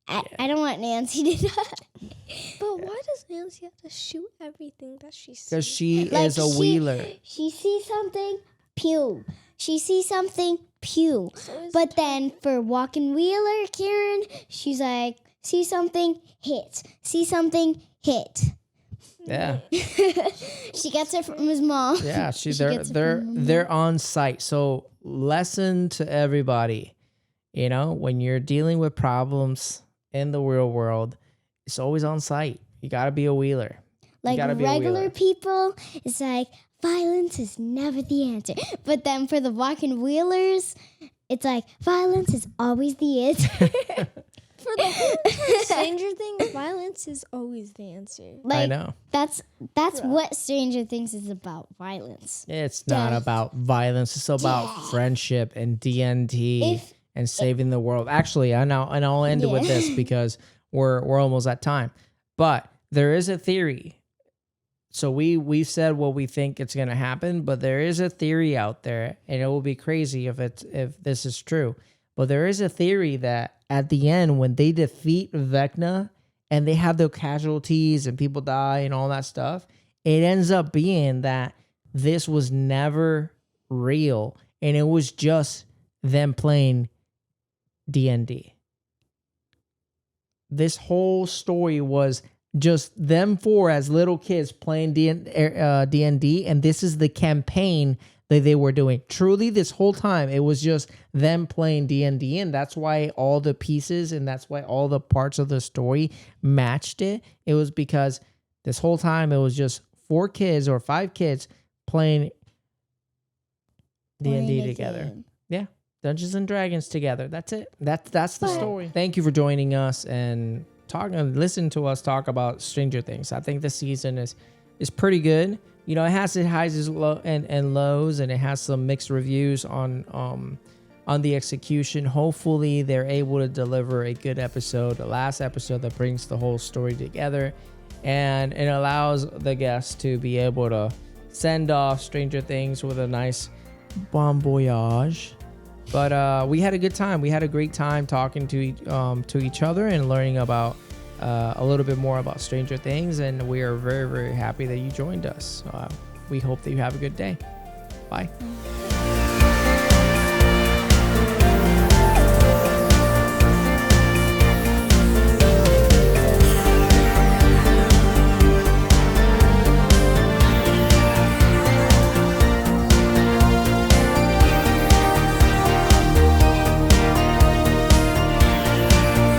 I don't want Nancy to die. But why does Nancy have to shoot everything that she sees? Because she Like, is a wheeler. She sees something, pew. She sees something, pew. So is But then for Walkin Wheeler, Karen, she's like, see something, hit. See something, hit. Yeah. She gets it from his mom. Yeah, She they're gets it from her mom. they're on site. So lesson to everybody, when you're dealing with problems in the real world, it's always on site. You gotta be a wheeler. Like gotta be a regular wheeler. people, it's like violence is never the answer. But then for the Walkin Wheelers, it's like violence is always the answer. For the Stranger Things, violence is always the answer. Like I know. that's what Stranger Things is about, violence. It's not Death. about violence. It's about Death. friendship and DND If- and saving the world. Actually, I'll end it with Yeah. this because we're almost at time. But there is a theory. So we've said what we think it's gonna happen, but there is a theory out there, and it will be crazy if this is true. But there is a theory that at the end, when they defeat Vecna and they have their casualties and people die and all that stuff, it ends up being that this was never real and it was just them playing D&D. This whole story was just them four as little kids playing D&D, and this is the campaign that they were doing. Truly, this whole time, it was just them playing D&D, and that's why all the pieces and that's why all the parts of the story matched it. It was because this whole time, it was just 4 kids or 5 kids playing D&D Playing a together. game. Yeah, Dungeons and Dragons together. That's it. That's the story. Thank you for joining us and listen to us talk about Stranger Things. I think this season is pretty good. It has its highs and lows, and it has some mixed reviews on the execution. Hopefully, they're able to deliver a good episode, the last episode that brings the whole story together, and it allows the guests to be able to send off Stranger Things with a nice bon voyage. But we had a good time. We had a great time talking to each other and learning about a little bit more about Stranger Things, and we are very, very happy that you joined us. We hope that you have a good day. Bye.